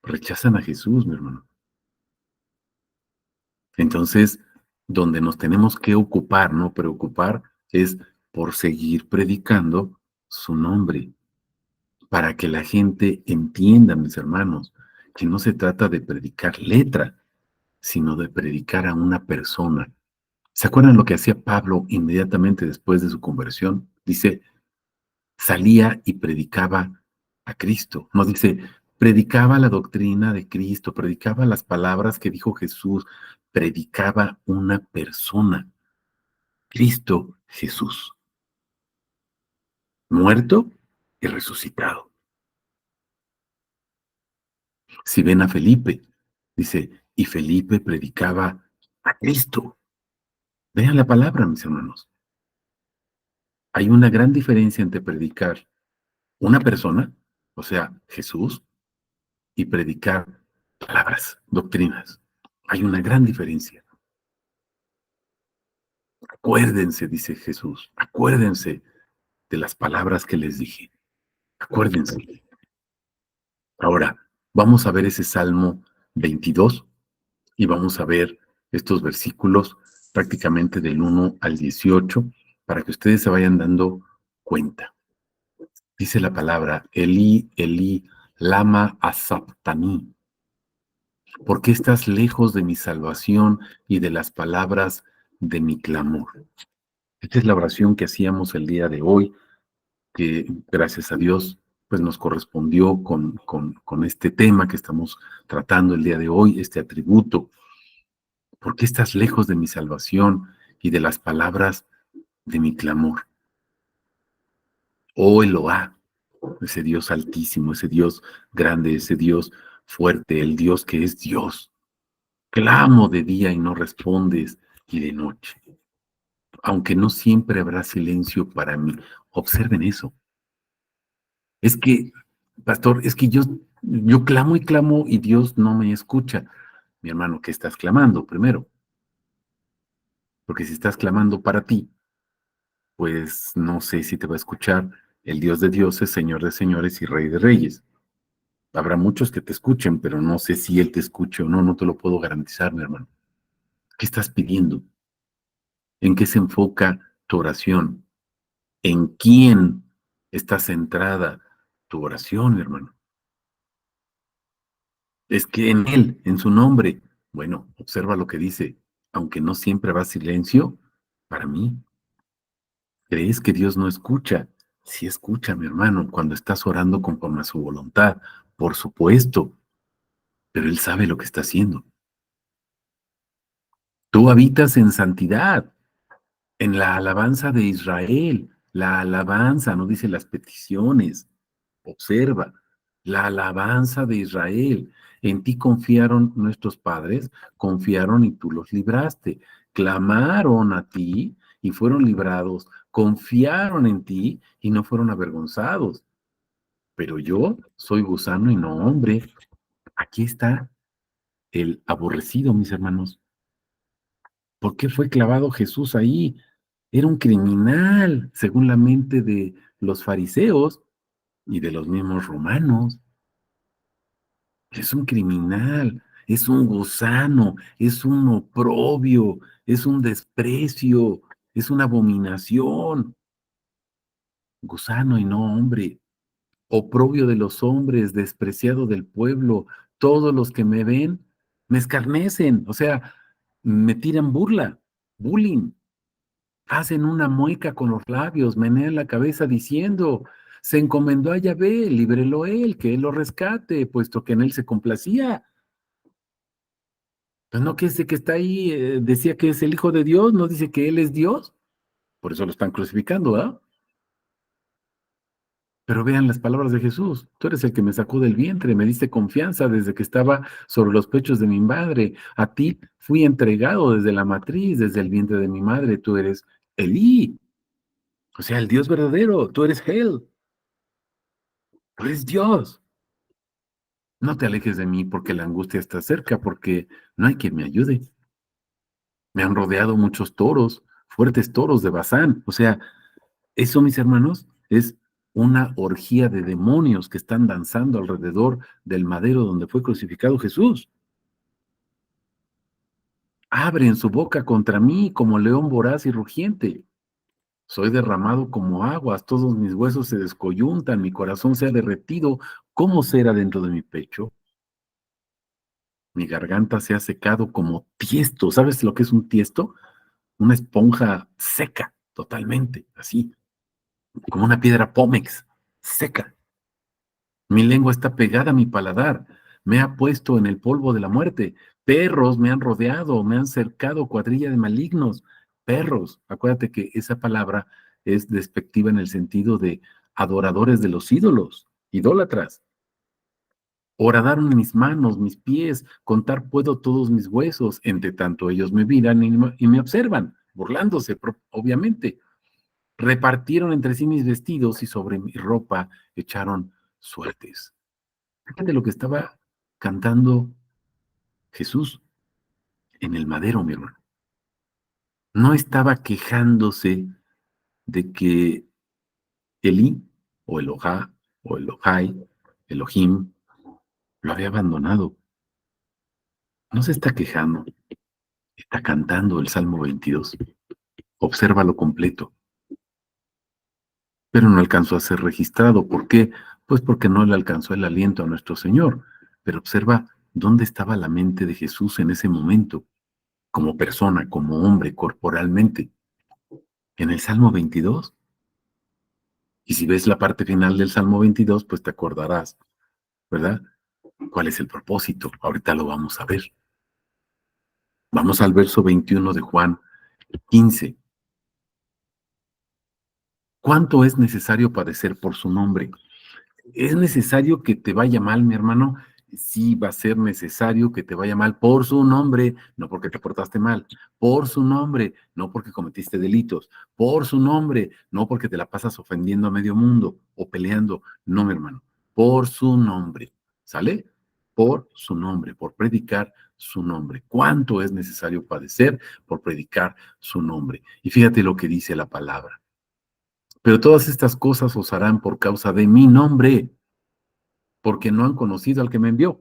Rechazan a Jesús, mi hermano. Entonces, donde nos tenemos que ocupar, no preocupar, es por seguir predicando su nombre, para que la gente entienda, mis hermanos, que no se trata de predicar letra, sino de predicar a una persona. ¿Se acuerdan lo que hacía Pablo inmediatamente después de su conversión? Dice, salía y predicaba a Cristo. No dice, predicaba la doctrina de Cristo, predicaba las palabras que dijo Jesús, predicaba una persona, Cristo Jesús, muerto y resucitado. Si ven a Felipe, dice, y Felipe predicaba a Cristo. Vean la palabra, mis hermanos. Hay una gran diferencia entre predicar una persona, o sea, Jesús, y predicar palabras, doctrinas. Hay una gran diferencia. Acuérdense, dice Jesús, acuérdense de las palabras que les dije. Acuérdense. Ahora, vamos a ver ese Salmo 22 y vamos a ver estos versículos prácticamente del 1 al 18 para que ustedes se vayan dando cuenta. Dice la palabra, Eli, Eli, lama asaptani. ¿Por qué estás lejos de mi salvación y de las palabras de mi clamor? Esta es la oración que hacíamos el día de hoy, que gracias a Dios pues nos correspondió con este tema que estamos tratando el día de hoy, este atributo. ¿Por qué estás lejos de mi salvación y de las palabras de mi clamor? Oh Eloá, ese Dios altísimo, ese Dios grande, ese Dios fuerte, el Dios que es Dios. Clamo de día y no respondes, y de noche. Aunque no siempre habrá silencio para mí. Observen eso. Es que, pastor, es que yo clamo y clamo y Dios no me escucha. Mi hermano, ¿qué estás clamando primero? Porque si estás clamando para ti, pues no sé si te va a escuchar el Dios de dioses, Señor de señores y Rey de reyes. Habrá muchos que te escuchen, pero no sé si Él te escuche o no, no te lo puedo garantizar, mi hermano. ¿Qué estás pidiendo? ¿En qué se enfoca tu oración? ¿En quién está centrada tu oración, mi hermano? Es que en Él, en su nombre, bueno, observa lo que dice, aunque no siempre va silencio, para mí, ¿crees que Dios no escucha? Sí escucha, mi hermano, cuando estás orando conforme a su voluntad, por supuesto, pero Él sabe lo que está haciendo. Tú habitas en santidad, en la alabanza de Israel, la alabanza, no dice las peticiones. Observa, la alabanza de Israel. En ti confiaron nuestros padres, confiaron y tú los libraste. Clamaron a ti y fueron librados. Confiaron en ti y no fueron avergonzados. Pero yo soy gusano y no hombre. Aquí está el aborrecido, mis hermanos. ¿Por qué fue clavado Jesús ahí? Era un criminal, según la mente de los fariseos y de los mismos romanos. Es un criminal, es un gusano, es un oprobio, es un desprecio, es una abominación. Gusano y no hombre, oprobio de los hombres, despreciado del pueblo. Todos los que me ven me escarnecen, o sea, me tiran burla, bullying. Hacen una mueca con los labios, menean la cabeza diciendo, se encomendó a Yahvé, líbrelo él, que él lo rescate, puesto que en él se complacía. Pues no, que ese que está ahí decía que es el Hijo de Dios, no dice que Él es Dios, por eso lo están crucificando, ¿ah? Pero vean las palabras de Jesús, tú eres el que me sacó del vientre, me diste confianza desde que estaba sobre los pechos de mi madre, a ti fui entregado desde la matriz, desde el vientre de mi madre, tú eres Elí, o sea, el Dios verdadero, tú eres Él, tú eres Dios. No te alejes de mí porque la angustia está cerca, porque no hay quien me ayude. Me han rodeado muchos toros, fuertes toros de Bazán, o sea, eso, mis hermanos, es una orgía de demonios que están danzando alrededor del madero donde fue crucificado Jesús. Abren su boca contra mí como león voraz y rugiente. Soy derramado como aguas, todos mis huesos se descoyuntan, mi corazón se ha derretido como cera dentro de mi pecho. Mi garganta se ha secado como tiesto. ¿Sabes lo que es un tiesto? Una esponja seca, totalmente, así, como una piedra pómex, seca. Mi lengua está pegada a mi paladar, me ha puesto en el polvo de la muerte. Perros me han rodeado, me han cercado cuadrilla de malignos. Perros, acuérdate que esa palabra es despectiva en el sentido de adoradores de los ídolos, idólatras. Horadaron mis manos, mis pies, contar puedo todos mis huesos, entre tanto ellos me miran y me observan, burlándose, obviamente. Repartieron entre sí mis vestidos y sobre mi ropa echaron suertes. Fíjate lo que estaba cantando Jesús en el madero, mi hermano. No estaba quejándose de que Elí, o Elohá, o Elohai, Elohim, lo había abandonado. No se está quejando, está cantando el Salmo 22. Obsérvalo completo. Pero no alcanzó a ser registrado. ¿Por qué? Pues porque no le alcanzó el aliento a nuestro Señor. Pero observa dónde estaba la mente de Jesús en ese momento, como persona, como hombre, corporalmente. En el Salmo 22. Y si ves la parte final del Salmo 22, pues te acordarás, ¿verdad? ¿Cuál es el propósito? Ahorita lo vamos a ver. Vamos al verso 21 de Juan 15. ¿Cuánto es necesario padecer por su nombre? ¿Es necesario que te vaya mal, mi hermano? Sí, va a ser necesario que te vaya mal por su nombre, no porque te portaste mal, por su nombre, no porque cometiste delitos, por su nombre, no porque te la pasas ofendiendo a medio mundo o peleando, no, mi hermano, por su nombre, ¿sale? Por su nombre, por predicar su nombre. ¿Cuánto es necesario padecer por predicar su nombre? Y fíjate lo que dice la palabra. Pero todas estas cosas os harán por causa de mi nombre, porque no han conocido al que me envió,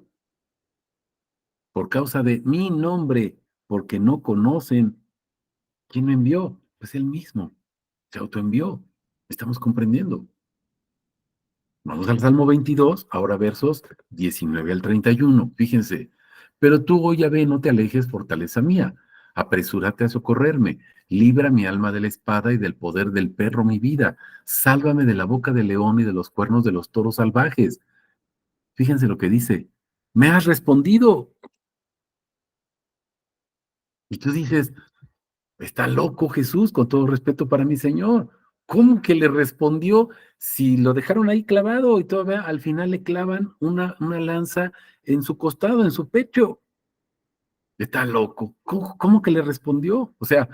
por causa de mi nombre, porque no conocen quién me envió, pues él mismo se autoenvió. Estamos comprendiendo. Vamos al Salmo 22, ahora versos 19 al 31. Fíjense. Pero tú, oh Yahvé, no te alejes, fortaleza mía. Apresúrate a socorrerme. Libra mi alma de la espada y del poder del perro mi vida. Sálvame de la boca del león y de los cuernos de los toros salvajes. Fíjense lo que dice. Me has respondido. Y tú dices, está loco Jesús, con todo respeto para mi Señor. ¿Cómo que le respondió si lo dejaron ahí clavado y todavía al final le clavan una lanza en su costado, en su pecho? Está loco. ¿Cómo que le respondió? O sea,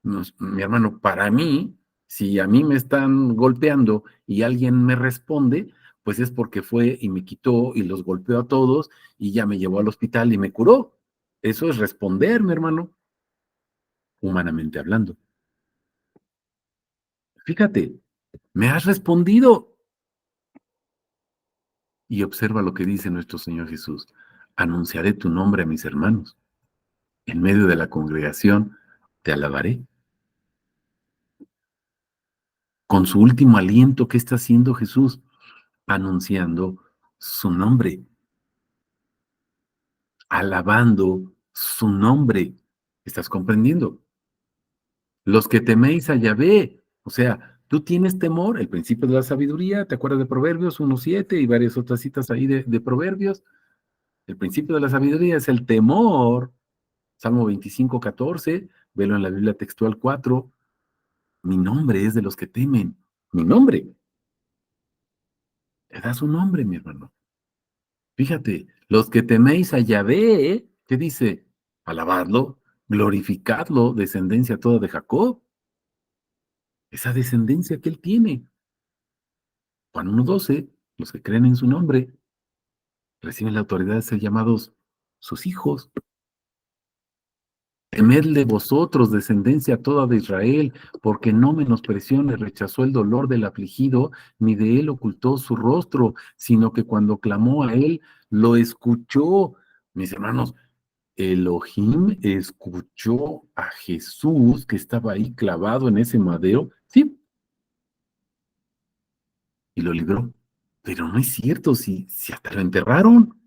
mi hermano, para mí, si a mí me están golpeando y alguien me responde, pues es porque fue y me quitó y los golpeó a todos y ya me llevó al hospital y me curó. Eso es responder, mi hermano, humanamente hablando. Fíjate, me has respondido. Y observa lo que dice nuestro Señor Jesús. Anunciaré tu nombre a mis hermanos. En medio de la congregación te alabaré. Con su último aliento, ¿qué está haciendo Jesús? Anunciando su nombre, alabando su nombre. ¿Estás comprendiendo? Los que teméis a Yahvé, o sea, tú tienes temor, el principio de la sabiduría, ¿te acuerdas de Proverbios 1:7 y varias otras citas ahí de Proverbios? El principio de la sabiduría es el temor. Salmo 25:14, velo en la Biblia textual 4. Mi nombre es de los que temen. Mi nombre. Le da su nombre, mi hermano. Fíjate, los que teméis a Yahvé, ¿qué dice? Alabadlo, glorificadlo, descendencia toda de Jacob. Esa descendencia que él tiene. Juan 1:12, los que creen en su nombre reciben la autoridad de ser llamados sus hijos. Temedle vosotros, descendencia toda de Israel, porque no menospreció ni rechazó el dolor del afligido, ni de él ocultó su rostro, sino que cuando clamó a él, lo escuchó. Mis hermanos, Elohim escuchó a Jesús que estaba ahí clavado en ese madero, sí, y lo libró. Pero no es cierto, si hasta lo enterraron.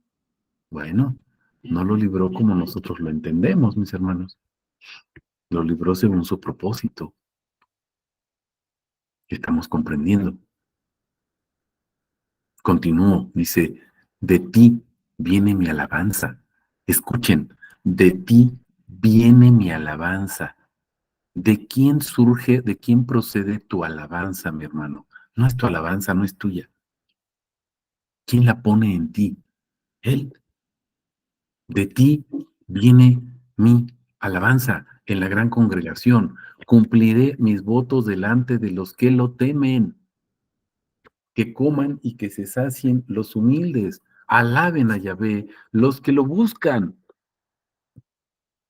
Bueno, no lo libró como nosotros lo entendemos, mis hermanos. Lo libró según su propósito. Estamos comprendiendo. Continúo, dice, de ti viene mi alabanza. Escuchen, de ti viene mi alabanza. ¿De quién surge, de quién procede tu alabanza, mi hermano? No es tu alabanza, no es tuya. ¿Quién la pone en ti? Él. De ti viene mi alabanza en la gran congregación. Cumpliré mis votos delante de los que lo temen. Que coman y que se sacien los humildes, alaben a Yahvé los que lo buscan.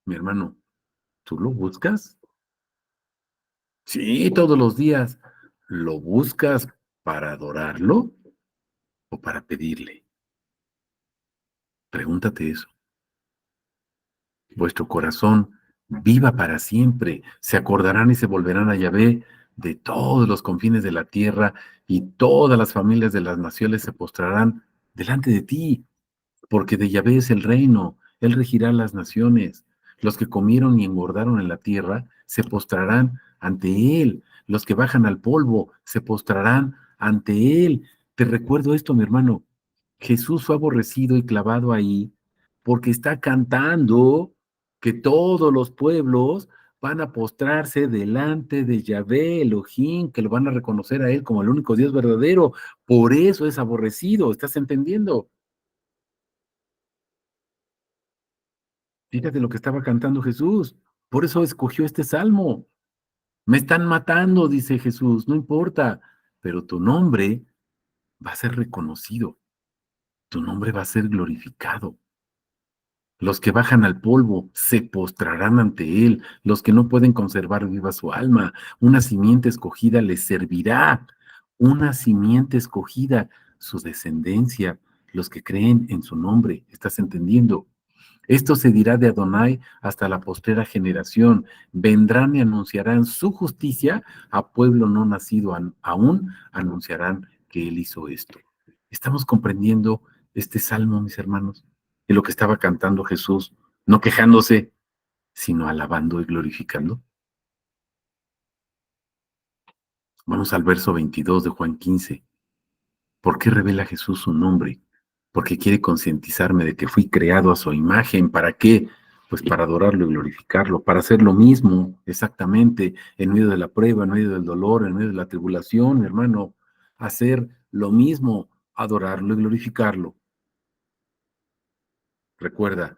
Mi hermano, ¿tú lo buscas? Sí, todos los días. ¿Lo buscas para adorarlo o para pedirle? Pregúntate eso. Vuestro corazón viva para siempre. Se acordarán y se volverán a Yahvé de todos los confines de la tierra y todas las familias de las naciones se postrarán delante de ti. Porque de Yahvé es el reino, él regirá las naciones. Los que comieron y engordaron en la tierra se postrarán ante él. Los que bajan al polvo se postrarán ante él. Te recuerdo esto, mi hermano. Jesús fue aborrecido y clavado ahí porque está cantando que todos los pueblos van a postrarse delante de Yahvé, Elohim, que lo van a reconocer a él como el único Dios verdadero. Por eso es aborrecido, ¿estás entendiendo? Fíjate lo que estaba cantando Jesús. Por eso escogió este salmo. Me están matando, dice Jesús, no importa, pero tu nombre va a ser reconocido, tu nombre va a ser glorificado. Los que bajan al polvo se postrarán ante él, los que no pueden conservar viva su alma. Una simiente escogida les servirá, una simiente escogida, su descendencia, los que creen en su nombre. ¿Estás entendiendo? Esto se dirá de Adonai hasta la postrera generación. Vendrán y anunciarán su justicia a pueblo no nacido aún, anunciarán que él hizo esto. ¿Estamos comprendiendo este salmo, mis hermanos? Y lo que estaba cantando Jesús, no quejándose, sino alabando y glorificando. Vamos al verso 22 de Juan 15. ¿Por qué revela Jesús su nombre? Porque quiere concientizarme de que fui creado a su imagen. ¿Para qué? Pues para adorarlo y glorificarlo, para hacer lo mismo, exactamente, en medio de la prueba, en medio del dolor, en medio de la tribulación, mi hermano, hacer lo mismo, adorarlo y glorificarlo. Recuerda,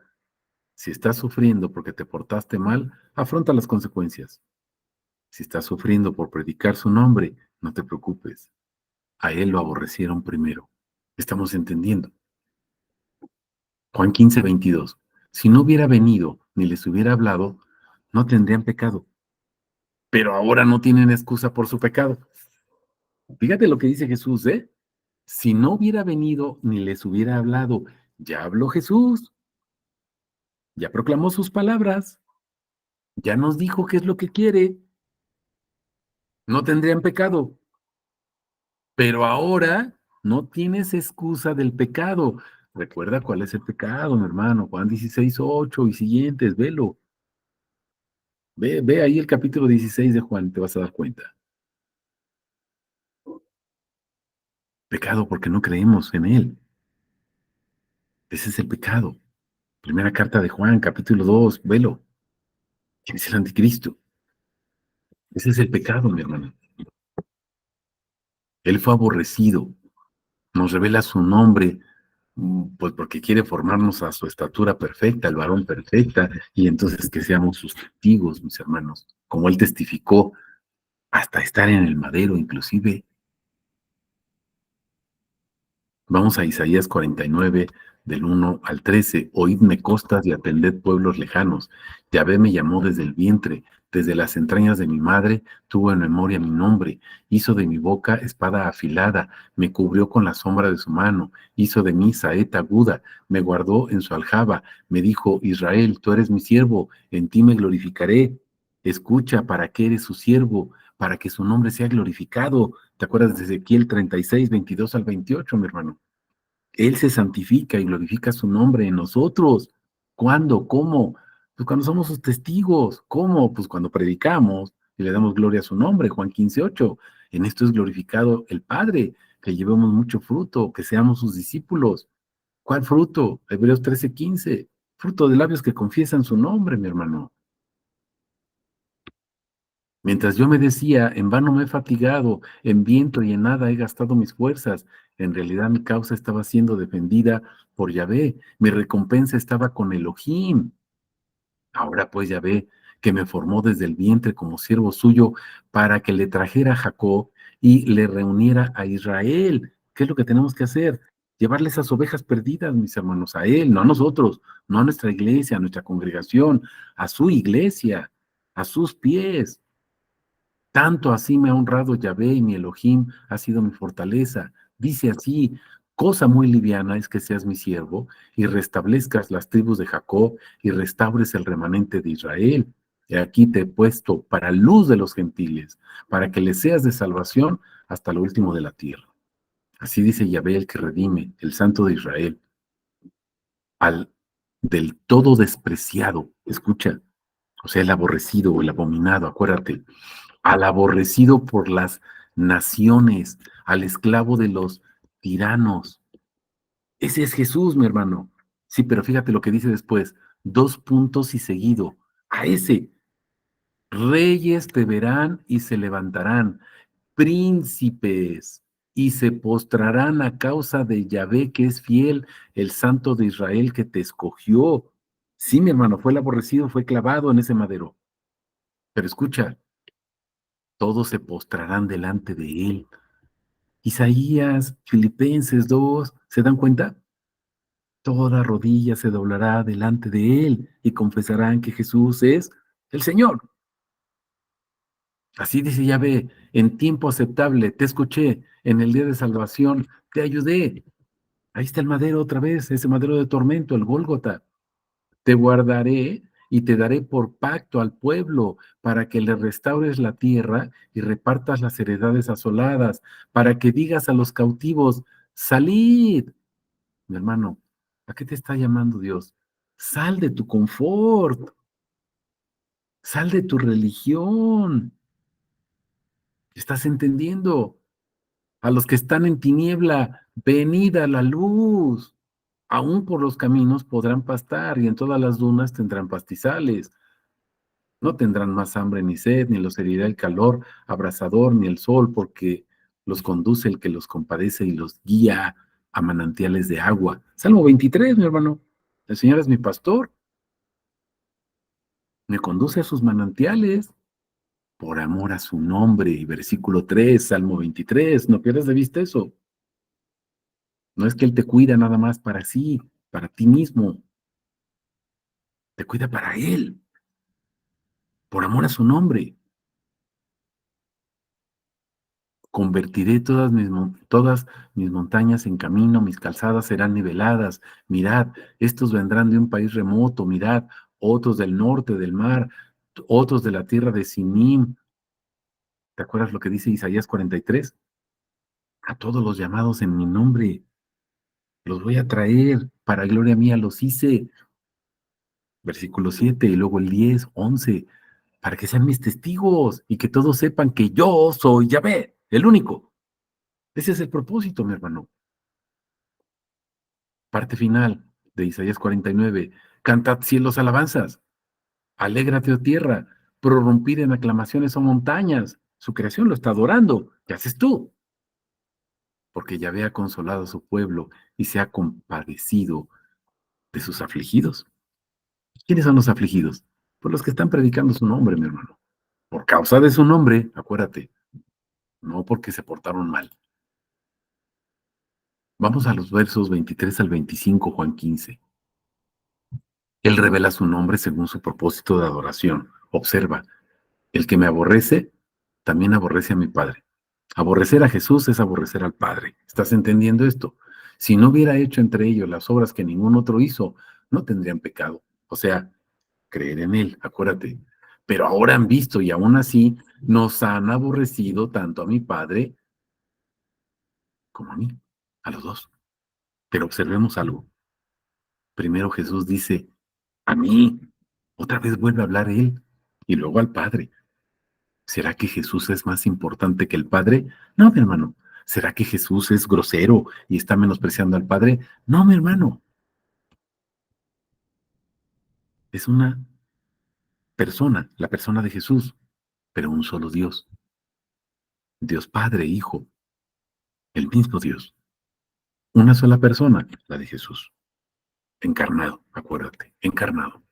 si estás sufriendo porque te portaste mal, afronta las consecuencias. Si estás sufriendo por predicar su nombre, no te preocupes. A él lo aborrecieron primero. Estamos entendiendo. Juan 15:22. Si no hubiera venido ni les hubiera hablado, no tendrían pecado. Pero ahora no tienen excusa por su pecado. Fíjate lo que dice Jesús, ¿eh? Si no hubiera venido ni les hubiera hablado, ya habló Jesús, ya proclamó sus palabras, ya nos dijo qué es lo que quiere, no tendrían pecado. Pero ahora no tienes excusa del pecado. Recuerda cuál es el pecado, mi hermano. Juan 16:8 y siguientes, velo. Ve ahí el capítulo 16 de Juan, te vas a dar cuenta. Pecado porque no creemos en Él. Ese es el pecado. Primera carta de Juan, capítulo 2, velo. ¿Quién es el anticristo? Ese es el pecado, mi hermano. Él fue aborrecido. Nos revela su nombre, pues porque quiere formarnos a su estatura perfecta, el varón perfecta, y entonces que seamos sus testigos, mis hermanos. Como Él testificó, hasta estar en el madero, inclusive. Vamos a Isaías 49, del 1 al 13. Oídme costas y atended pueblos lejanos. Yahvé me llamó desde el vientre, desde las entrañas de mi madre, tuvo en memoria mi nombre, hizo de mi boca espada afilada, me cubrió con la sombra de su mano, hizo de mí saeta aguda, me guardó en su aljaba, me dijo, Israel, tú eres mi siervo, en ti me glorificaré. Escucha, ¿para qué eres su siervo? Para que su nombre sea glorificado. ¿Te acuerdas de Ezequiel 36, 22 al 28, mi hermano? Él se santifica y glorifica su nombre en nosotros. ¿Cuándo? ¿Cómo? Pues cuando somos sus testigos. ¿Cómo? Pues cuando predicamos y le damos gloria a su nombre, Juan 15:8. En esto es glorificado el Padre, que llevemos mucho fruto, que seamos sus discípulos. ¿Cuál fruto? Hebreos 13:15. Fruto de labios que confiesan su nombre, mi hermano. Mientras yo me decía, en vano me he fatigado, en viento y en nada he gastado mis fuerzas, en realidad mi causa estaba siendo defendida por Yahvé, mi recompensa estaba con Elohim. Ahora pues Yahvé, que me formó desde el vientre como siervo suyo, para que le trajera a Jacob y le reuniera a Israel. ¿Qué es lo que tenemos que hacer? Llevarle esas ovejas perdidas, mis hermanos, a él, no a nosotros, no a nuestra iglesia, a nuestra congregación, a su iglesia, a sus pies. Tanto así me ha honrado Yahvé y mi Elohim ha sido mi fortaleza. Dice así, cosa muy liviana es que seas mi siervo y restablezcas las tribus de Jacob y restaures el remanente de Israel. He aquí te he puesto para luz de los gentiles, para que le seas de salvación hasta lo último de la tierra. Así dice Yahvé el que redime, el Santo de Israel, al del todo despreciado. Escucha, o sea, el aborrecido o el abominado, acuérdate, al aborrecido por las naciones, al esclavo de los tiranos. Ese es Jesús, mi hermano. Sí, pero fíjate lo que dice después, dos puntos y seguido. A ese, reyes te verán y se levantarán, príncipes, y se postrarán a causa de Yahvé, que es fiel, el Santo de Israel que te escogió. Sí, mi hermano, fue el aborrecido, fue clavado en ese madero. Pero escucha, todos se postrarán delante de él. Isaías, Filipenses 2, ¿se dan cuenta? Toda rodilla se doblará delante de él y confesarán que Jesús es el Señor. Así dice Yahvé, en tiempo aceptable te escuché, en el día de salvación te ayudé. Ahí está el madero otra vez, ese madero de tormento, el Gólgota. Te guardaré y te daré por pacto al pueblo para que le restaures la tierra y repartas las heredades asoladas, para que digas a los cautivos, Salid, mi hermano, ¿a qué te está llamando Dios? Sal de tu confort, sal de tu religión. ¿Estás entendiendo? A los que están en tiniebla, venid a la luz. Aún por los caminos podrán pastar y en todas las dunas tendrán pastizales. No tendrán más hambre ni sed, ni los herirá el calor abrasador, ni el sol, porque los conduce el que los compadece y los guía a manantiales de agua. Salmo 23, mi hermano. El Señor es mi pastor, me conduce a sus manantiales por amor a su nombre. Y versículo 3, Salmo 23, no pierdas de vista eso. No es que Él te cuida nada más para sí, para ti mismo, te cuida para Él, por amor a su nombre. Convertiré todas mis montañas en camino, mis calzadas serán niveladas. Mirad, estos vendrán de un país remoto, mirad, otros del norte del mar, otros de la tierra de Sinim. ¿Te acuerdas lo que dice Isaías 43? A todos los llamados en mi nombre, los voy a traer, para gloria mía los hice. Versículo 7 y luego el 10, 11, para que sean mis testigos y que todos sepan que yo soy Yahvé, el único. Ese es el propósito, mi hermano. Parte final de Isaías 49. Cantad cielos alabanzas, alégrate, oh tierra, prorrumpid en aclamaciones, oh montañas. Su creación lo está adorando. ¿Qué haces tú? Porque Yahvé ha consolado a su pueblo y se ha compadecido de sus afligidos. ¿Quiénes son los afligidos? Pues los que están predicando su nombre, mi hermano. Por causa de su nombre, acuérdate, no porque se portaron mal. Vamos a los versos 23 al 25, Juan 15. Él revela su nombre según su propósito de adoración. Observa, el que me aborrece, también aborrece a mi Padre. Aborrecer a Jesús es aborrecer al Padre. ¿Estás entendiendo esto? Si no hubiera hecho entre ellos las obras que ningún otro hizo, no tendrían pecado. O sea, creer en Él, acuérdate. Pero ahora han visto y aún así nos han aborrecido tanto a mi Padre como a mí, a los dos. Pero observemos algo. Primero Jesús dice, a mí, otra vez vuelve a hablar Él y luego al Padre. ¿Será que Jesús es más importante que el Padre? No, mi hermano. ¿Será que Jesús es grosero y está menospreciando al Padre? No, mi hermano. Es una persona, la persona de Jesús, pero un solo Dios. Dios Padre, Hijo, el mismo Dios. Una sola persona, la de Jesús. Encarnado, acuérdate, encarnado.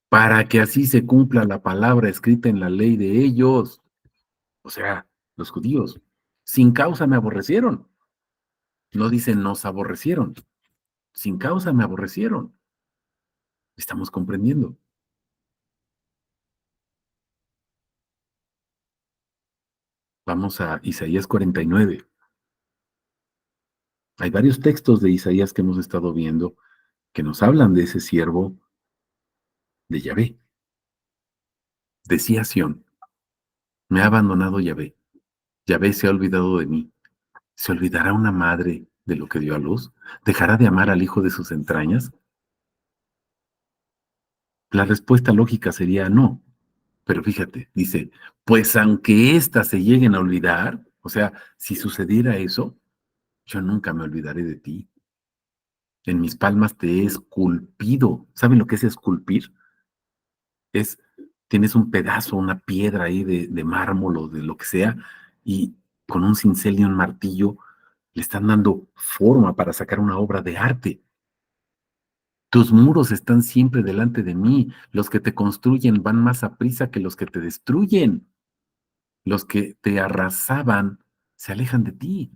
Para que así se cumpla la palabra escrita en la ley de ellos, o sea, los judíos. Sin causa me aborrecieron. No dicen nos aborrecieron. Sin causa me aborrecieron. ¿Estamos comprendiendo? Vamos a Isaías 49. Hay varios textos de Isaías que hemos estado viendo que nos hablan de ese siervo de Yahvé. Decía Sión, me ha abandonado Yahvé. Yahvé se ha olvidado de mí. ¿Se olvidará una madre de lo que dio a luz? ¿Dejará de amar al hijo de sus entrañas? La respuesta lógica sería no. Pero fíjate, dice, pues aunque éstas se lleguen a olvidar, o sea, si sucediera eso, yo nunca me olvidaré de ti. En mis palmas te he esculpido. ¿Saben lo que es esculpir? Es, tienes un pedazo, una piedra ahí de mármol o de lo que sea, y con un cincel y un martillo le están dando forma para sacar una obra de arte. Tus muros están siempre delante de mí. Los que te construyen van más a prisa que los que te destruyen. Los que te arrasaban se alejan de ti.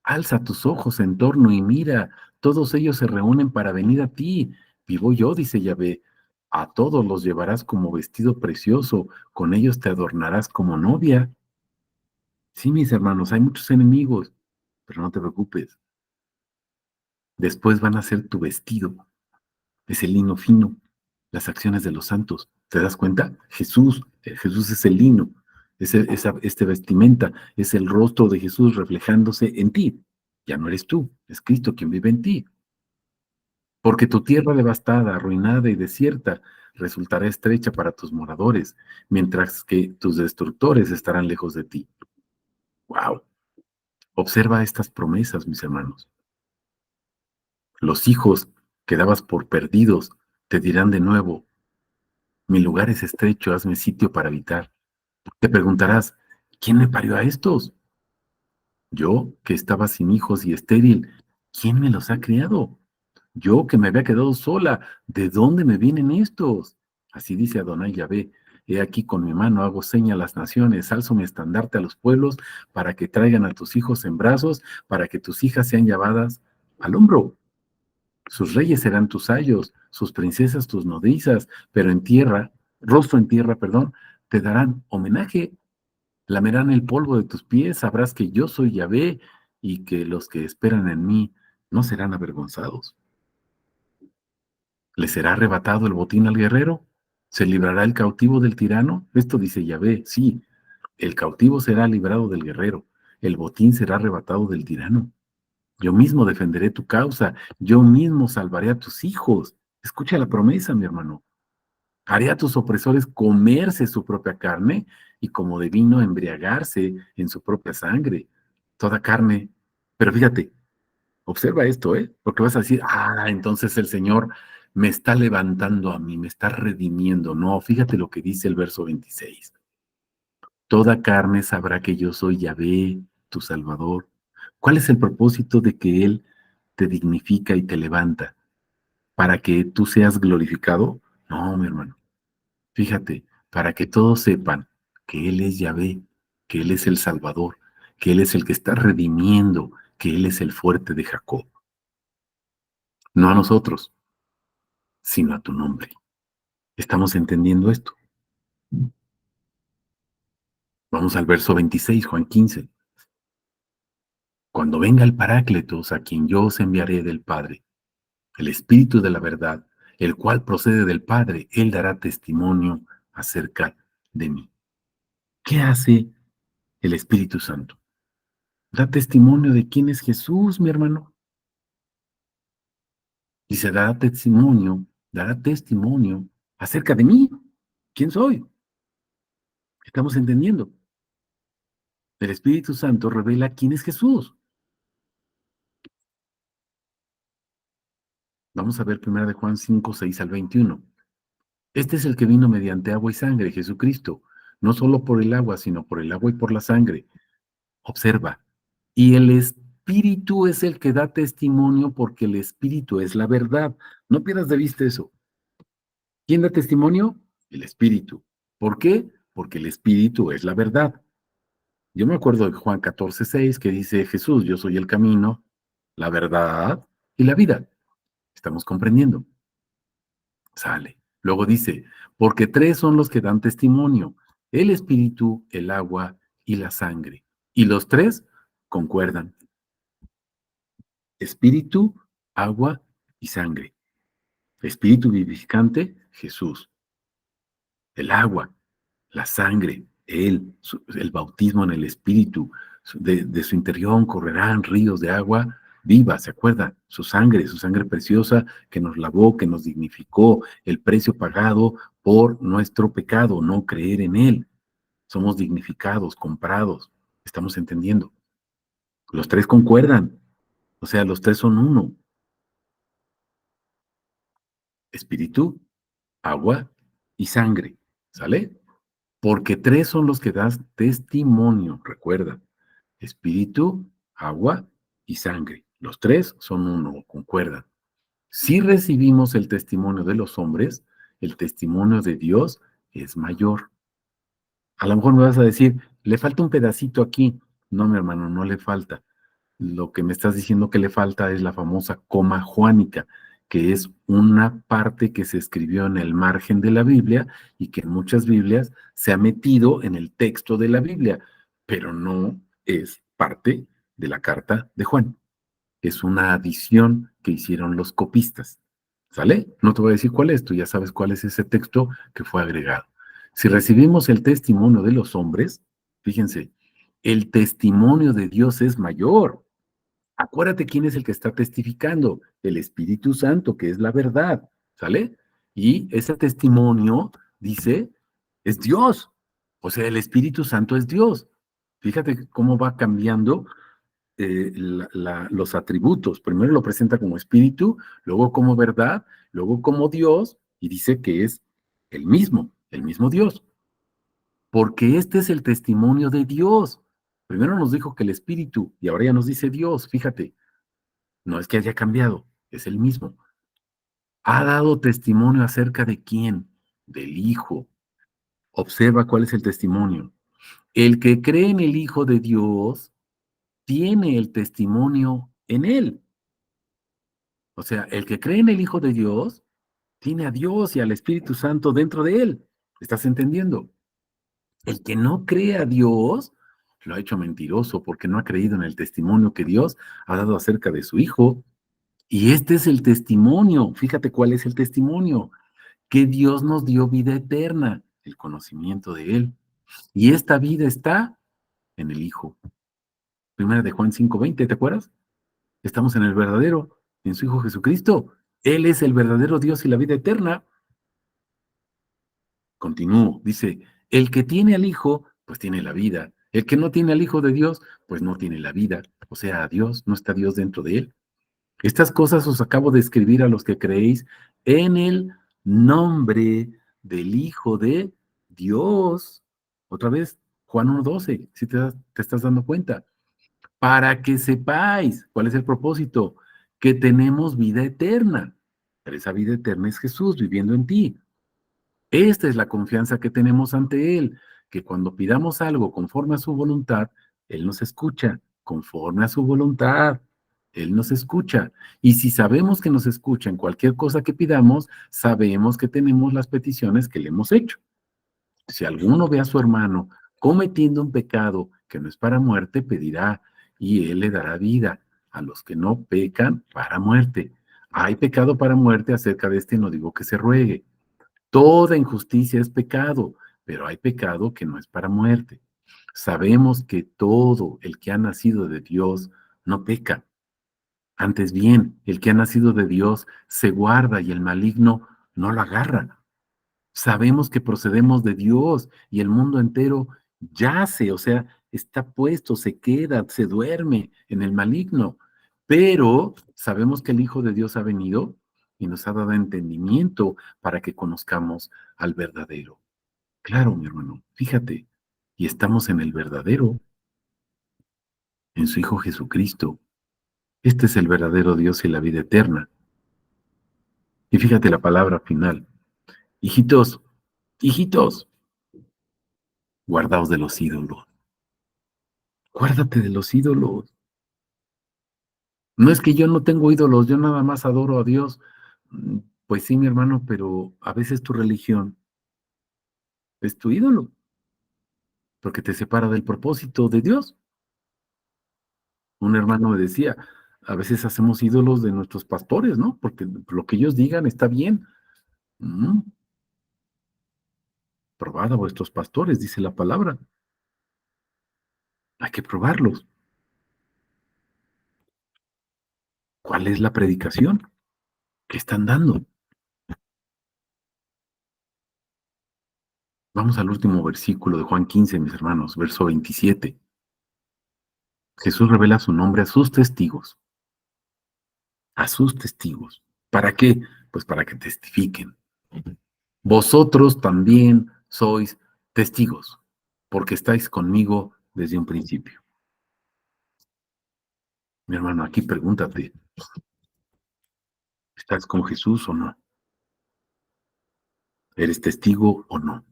Alza tus ojos en torno y mira, todos ellos se reúnen para venir a ti. Vivo yo, dice Yahvé, a todos los llevarás como vestido precioso, con ellos te adornarás como novia. Sí, mis hermanos, hay muchos enemigos, pero no te preocupes. Después van a ser tu vestido, es el lino fino, las acciones de los santos. ¿Te das cuenta? Jesús es el lino, este vestimenta, es el rostro de Jesús reflejándose en ti. Ya no eres tú, es Cristo quien vive en ti. Porque tu tierra devastada, arruinada y desierta resultará estrecha para tus moradores, mientras que tus destructores estarán lejos de ti. ¡Wow! Observa estas promesas, mis hermanos. Los hijos que dabas por perdidos te dirán de nuevo, mi lugar es estrecho, hazme sitio para habitar. Te preguntarás, ¿quién me parió a estos? Yo, que estaba sin hijos y estéril, ¿quién me los ha criado? Yo, que me había quedado sola, ¿de dónde me vienen estos? Así dice Adonai Yahvé, he aquí con mi mano hago seña a las naciones, alzo mi estandarte a los pueblos, para que traigan a tus hijos en brazos, para que tus hijas sean llevadas al hombro. Sus reyes serán tus ayos, sus princesas tus nodrizas, pero en tierra, rostro en tierra, perdón, te darán homenaje, lamerán el polvo de tus pies, sabrás que yo soy Yahvé y que los que esperan en mí no serán avergonzados. ¿Le será arrebatado el botín al guerrero? ¿Se librará el cautivo del tirano? Esto dice Yahvé, sí, el cautivo será librado del guerrero, el botín será arrebatado del tirano. Yo mismo defenderé tu causa, yo mismo salvaré a tus hijos. Escucha la promesa, mi hermano. Haré a tus opresores comerse su propia carne y como de vino embriagarse en su propia sangre. Toda carne. Pero fíjate, observa esto, ¿eh? Porque vas a decir, entonces el Señor me está levantando a mí, me está redimiendo. No, fíjate lo que dice el verso 26. Toda carne sabrá que yo soy Yahvé, tu Salvador. ¿Cuál es el propósito de que Él te dignifica y te levanta? ¿Para que tú seas glorificado? No, mi hermano. Fíjate, para que todos sepan que Él es Yahvé, que Él es el Salvador, que Él es el que está redimiendo, que Él es el fuerte de Jacob. No a nosotros, sino a tu nombre. ¿Estamos entendiendo esto? Vamos al verso 26, Juan 15. Cuando venga el Paráclitos, a quien yo os enviaré del Padre, el Espíritu de la verdad, el cual procede del Padre, Él dará testimonio acerca de mí. ¿Qué hace el Espíritu Santo? Da testimonio de quién es Jesús, mi hermano. Y se dará testimonio acerca de mí. ¿Quién soy? ¿Estamos entendiendo? El Espíritu Santo revela quién es Jesús. Vamos a ver 1 de Juan 5, 6 al 21. Este es el que vino mediante agua y sangre, Jesucristo, no solo por el agua, sino por el agua y por la sangre. Observa. Y el Espíritu es el que da testimonio porque el Espíritu es la verdad. No pierdas de vista eso. ¿Quién da testimonio? El Espíritu. ¿Por qué? Porque el Espíritu es la verdad. Yo me acuerdo de Juan 14:6 que dice Jesús, yo soy el camino, la verdad y la vida. ¿Estamos comprendiendo? Sale. Luego dice, porque tres son los que dan testimonio, el Espíritu, el agua y la sangre. Y los tres concuerdan. Espíritu, agua y sangre. Espíritu vivificante, Jesús. El agua, la sangre, Él, el bautismo en el Espíritu. De su interior correrán ríos de agua viva, ¿se acuerdan? Su sangre preciosa que nos lavó, que nos dignificó, el precio pagado por nuestro pecado, no creer en Él. Somos dignificados, comprados. ¿Estamos entendiendo? Los tres concuerdan, o sea, los tres son uno. Espíritu, agua y sangre. ¿Sale? Porque tres son los que das testimonio, recuerda. Espíritu, agua y sangre. Los tres son uno, concuerdan. Si recibimos el testimonio de los hombres, el testimonio de Dios es mayor. A lo mejor me vas a decir, le falta un pedacito aquí. No, mi hermano, no le falta. Lo que me estás diciendo que le falta es la famosa coma juánica, que es una parte que se escribió en el margen de la Biblia y que en muchas Biblias se ha metido en el texto de la Biblia, pero no es parte de la carta de Juan. Es una adición que hicieron los copistas. ¿Sale? No te voy a decir cuál es, tú ya sabes cuál es ese texto que fue agregado. Si recibimos el testimonio de los hombres, fíjense, el testimonio de Dios es mayor. Acuérdate quién es el que está testificando, el Espíritu Santo, que es la verdad, ¿sale? Y ese testimonio, dice, es Dios. O sea, el Espíritu Santo es Dios. Fíjate cómo va cambiando los atributos. Primero lo presenta como espíritu, luego como verdad, luego como Dios, y dice que es el mismo Dios. Porque este es el testimonio de Dios. Primero nos dijo que el espíritu, y ahora ya nos dice Dios, fíjate, no es que haya cambiado, es el mismo. Ha dado testimonio acerca de quién, del Hijo. Observa cuál es el testimonio. El que cree en el Hijo de Dios tiene el testimonio en él. O sea, el que cree en el Hijo de Dios tiene a Dios y al Espíritu Santo dentro de él. ¿Estás entendiendo? El que no cree a Dios lo ha hecho mentiroso porque no ha creído en el testimonio que Dios ha dado acerca de su Hijo. Y este es el testimonio. Fíjate cuál es el testimonio. Que Dios nos dio vida eterna, el conocimiento de Él. Y esta vida está en el Hijo. Primera de Juan 5:20, ¿te acuerdas? Estamos en el verdadero, en su Hijo Jesucristo. Él es el verdadero Dios y la vida eterna. Continúo, dice, el que tiene al Hijo, pues tiene la vida. El que no tiene al Hijo de Dios, pues no tiene la vida. O sea, a Dios, no está Dios dentro de él. Estas cosas os acabo de escribir a los que creéis en el nombre del Hijo de Dios. Otra vez, Juan 1:12, si te estás dando cuenta. Para que sepáis cuál es el propósito, que tenemos vida eterna. Pero esa vida eterna es Jesús viviendo en ti. Esta es la confianza que tenemos ante Él, que cuando pidamos algo conforme a su voluntad, Él nos escucha, conforme a su voluntad. Él nos escucha. Y si sabemos que nos escucha en cualquier cosa que pidamos, sabemos que tenemos las peticiones que le hemos hecho. Si alguno ve a su hermano cometiendo un pecado que no es para muerte, pedirá y Él le dará vida a los que no pecan para muerte. Hay pecado para muerte, acerca de este no digo que se ruegue. Toda injusticia es pecado, pero hay pecado que no es para muerte. Sabemos que todo el que ha nacido de Dios no peca. Antes bien, el que ha nacido de Dios se guarda y el maligno no lo agarra. Sabemos que procedemos de Dios y el mundo entero yace, o sea, está puesto, se queda, se duerme en el maligno. Pero sabemos que el Hijo de Dios ha venido y nos ha dado entendimiento para que conozcamos al verdadero. Claro, mi hermano, fíjate, y estamos en el verdadero, en su Hijo Jesucristo. Este es el verdadero Dios y la vida eterna. Y fíjate la palabra final. Hijitos, hijitos, guardaos de los ídolos. Guárdate de los ídolos. No es que yo no tengo ídolos, yo nada más adoro a Dios. Pues sí, mi hermano, pero a veces tu religión es tu ídolo, porque te separa del propósito de Dios. Un hermano me decía, a veces hacemos ídolos de nuestros pastores, ¿no? Porque lo que ellos digan está bien. Mm, Probad a vuestros pastores, dice la palabra. Hay que probarlos. ¿Cuál es la predicación que están dando? Vamos al último versículo de Juan 15, mis hermanos, verso 27. Jesús revela su nombre a sus testigos. A sus testigos. ¿Para qué? Pues para que testifiquen. Vosotros también sois testigos, porque estáis conmigo desde un principio. Mi hermano, aquí pregúntate, ¿estás con Jesús o no? ¿Eres testigo o no?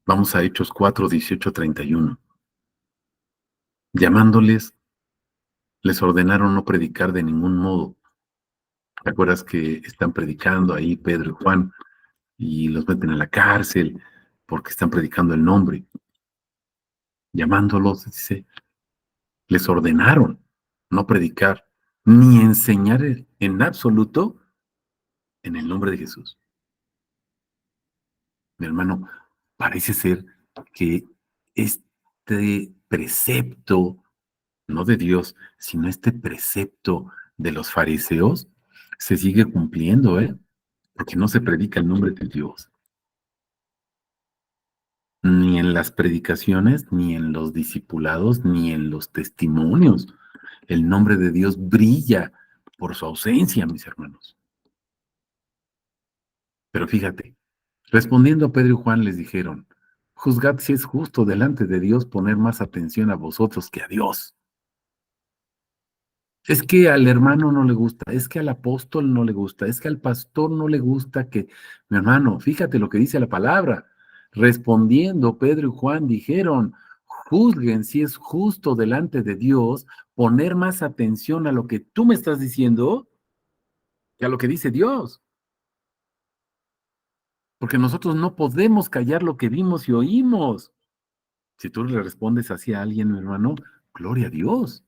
Vamos a Hechos 4, 18, 31. Llamándoles, les ordenaron no predicar de ningún modo. ¿Te acuerdas que están predicando ahí Pedro y Juan y los meten a la cárcel porque están predicando el nombre? Llamándolos, dice, les ordenaron no predicar ni enseñar en absoluto en el nombre de Jesús. Mi hermano, parece ser que este precepto no de Dios, sino este precepto de los fariseos, se sigue cumpliendo, ¿eh? Porque no se predica el nombre de Dios, ni en las predicaciones, ni en los discipulados, ni en los testimonios. El nombre de Dios brilla por su ausencia, mis hermanos. Pero fíjate, respondiendo Pedro y Juan les dijeron, juzgad si es justo delante de Dios poner más atención a vosotros que a Dios. Es que al hermano no le gusta, es que al apóstol no le gusta, es que al pastor no le gusta que, mi hermano, fíjate lo que dice la palabra. Respondiendo, Pedro y Juan dijeron, juzguen si es justo delante de Dios poner más atención a lo que tú me estás diciendo que a lo que dice Dios. Porque nosotros no podemos callar lo que vimos y oímos. Si tú le respondes así a alguien, mi hermano, gloria a Dios.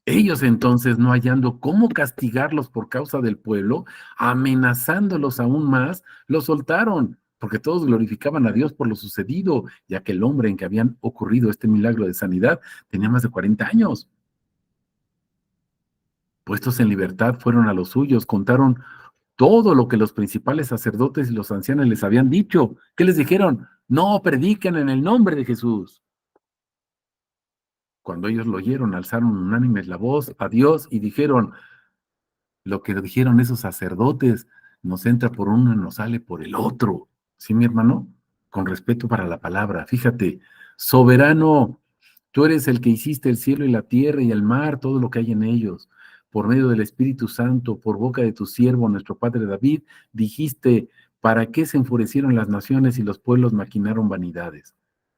Ellos entonces, no hallando cómo castigarlos por causa del pueblo, amenazándolos aún más, los soltaron, porque todos glorificaban a Dios por lo sucedido, ya que el hombre en que habían ocurrido este milagro de sanidad tenía más de 40 años. Puestos en libertad, fueron a los suyos, contaron todo lo que los principales sacerdotes y los ancianos les habían dicho. ¿Qué les dijeron? No prediquen en el nombre de Jesús. Cuando ellos lo oyeron, alzaron unánimes la voz a Dios y dijeron, lo que dijeron esos sacerdotes, nos entra por uno y nos sale por el otro. ¿Sí, mi hermano? Con respeto para la palabra. Fíjate, soberano, tú eres el que hiciste el cielo y la tierra y el mar, todo lo que hay en ellos. Por medio del Espíritu Santo, por boca de tu siervo, nuestro padre David, dijiste, ¿para qué se enfurecieron las naciones y los pueblos maquinaron vanidades?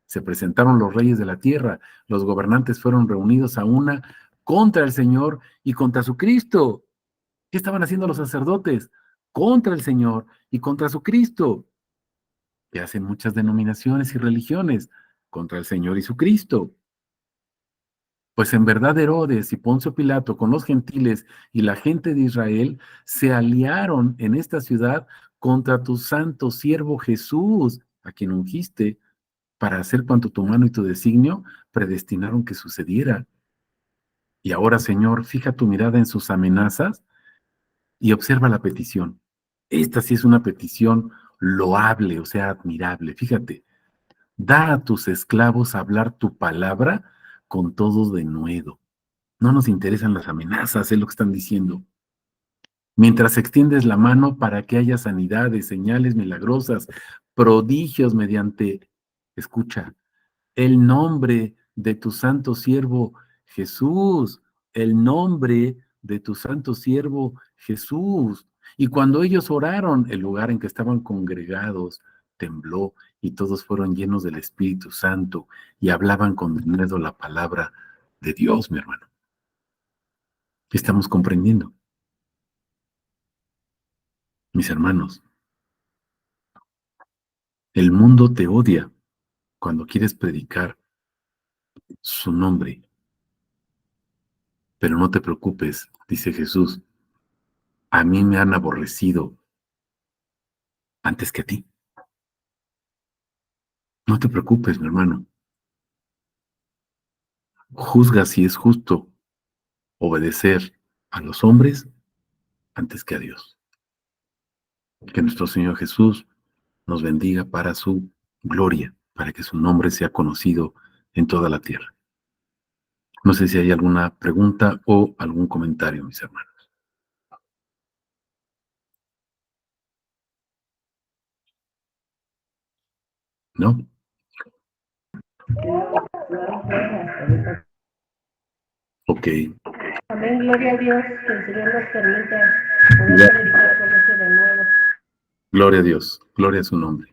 Se presentaron los reyes de la tierra, los gobernantes fueron reunidos a una contra el Señor y contra su Cristo. ¿Qué estaban haciendo los sacerdotes? Contra el Señor y contra su Cristo, que hacen muchas denominaciones y religiones, contra el Señor y su Cristo. Pues en verdad Herodes y Poncio Pilato con los gentiles y la gente de Israel se aliaron en esta ciudad contra tu santo siervo Jesús, a quien ungiste, para hacer cuanto tu mano y tu designio predestinaron que sucediera. Y ahora, Señor, fija tu mirada en sus amenazas y observa la petición. Esta sí es una petición loable, o sea, admirable. Fíjate, da a tus esclavos hablar tu palabra con todo denuedo. No nos interesan las amenazas, es lo que están diciendo. Mientras extiendes la mano para que haya sanidades, señales milagrosas, prodigios mediante, escucha, el nombre de tu santo siervo Jesús, el nombre de tu santo siervo Jesús. Y cuando ellos oraron, el lugar en que estaban congregados tembló y todos fueron llenos del Espíritu Santo y hablaban con denuedo la palabra de Dios, mi hermano. Estamos comprendiendo, mis hermanos. El mundo te odia cuando quieres predicar su nombre, pero no te preocupes, dice Jesús, a mí me han aborrecido antes que a ti. No te preocupes, mi hermano. Juzga si es justo obedecer a los hombres antes que a Dios. Que nuestro Señor Jesús nos bendiga para su gloria, para que su nombre sea conocido en toda la tierra. No sé si hay alguna pregunta o algún comentario, mis hermanos. ¿No? Ok. Amén, gloria a Dios, que el Señor nos permita poder predicar con este de nuevo. Gloria a Dios, gloria a su nombre.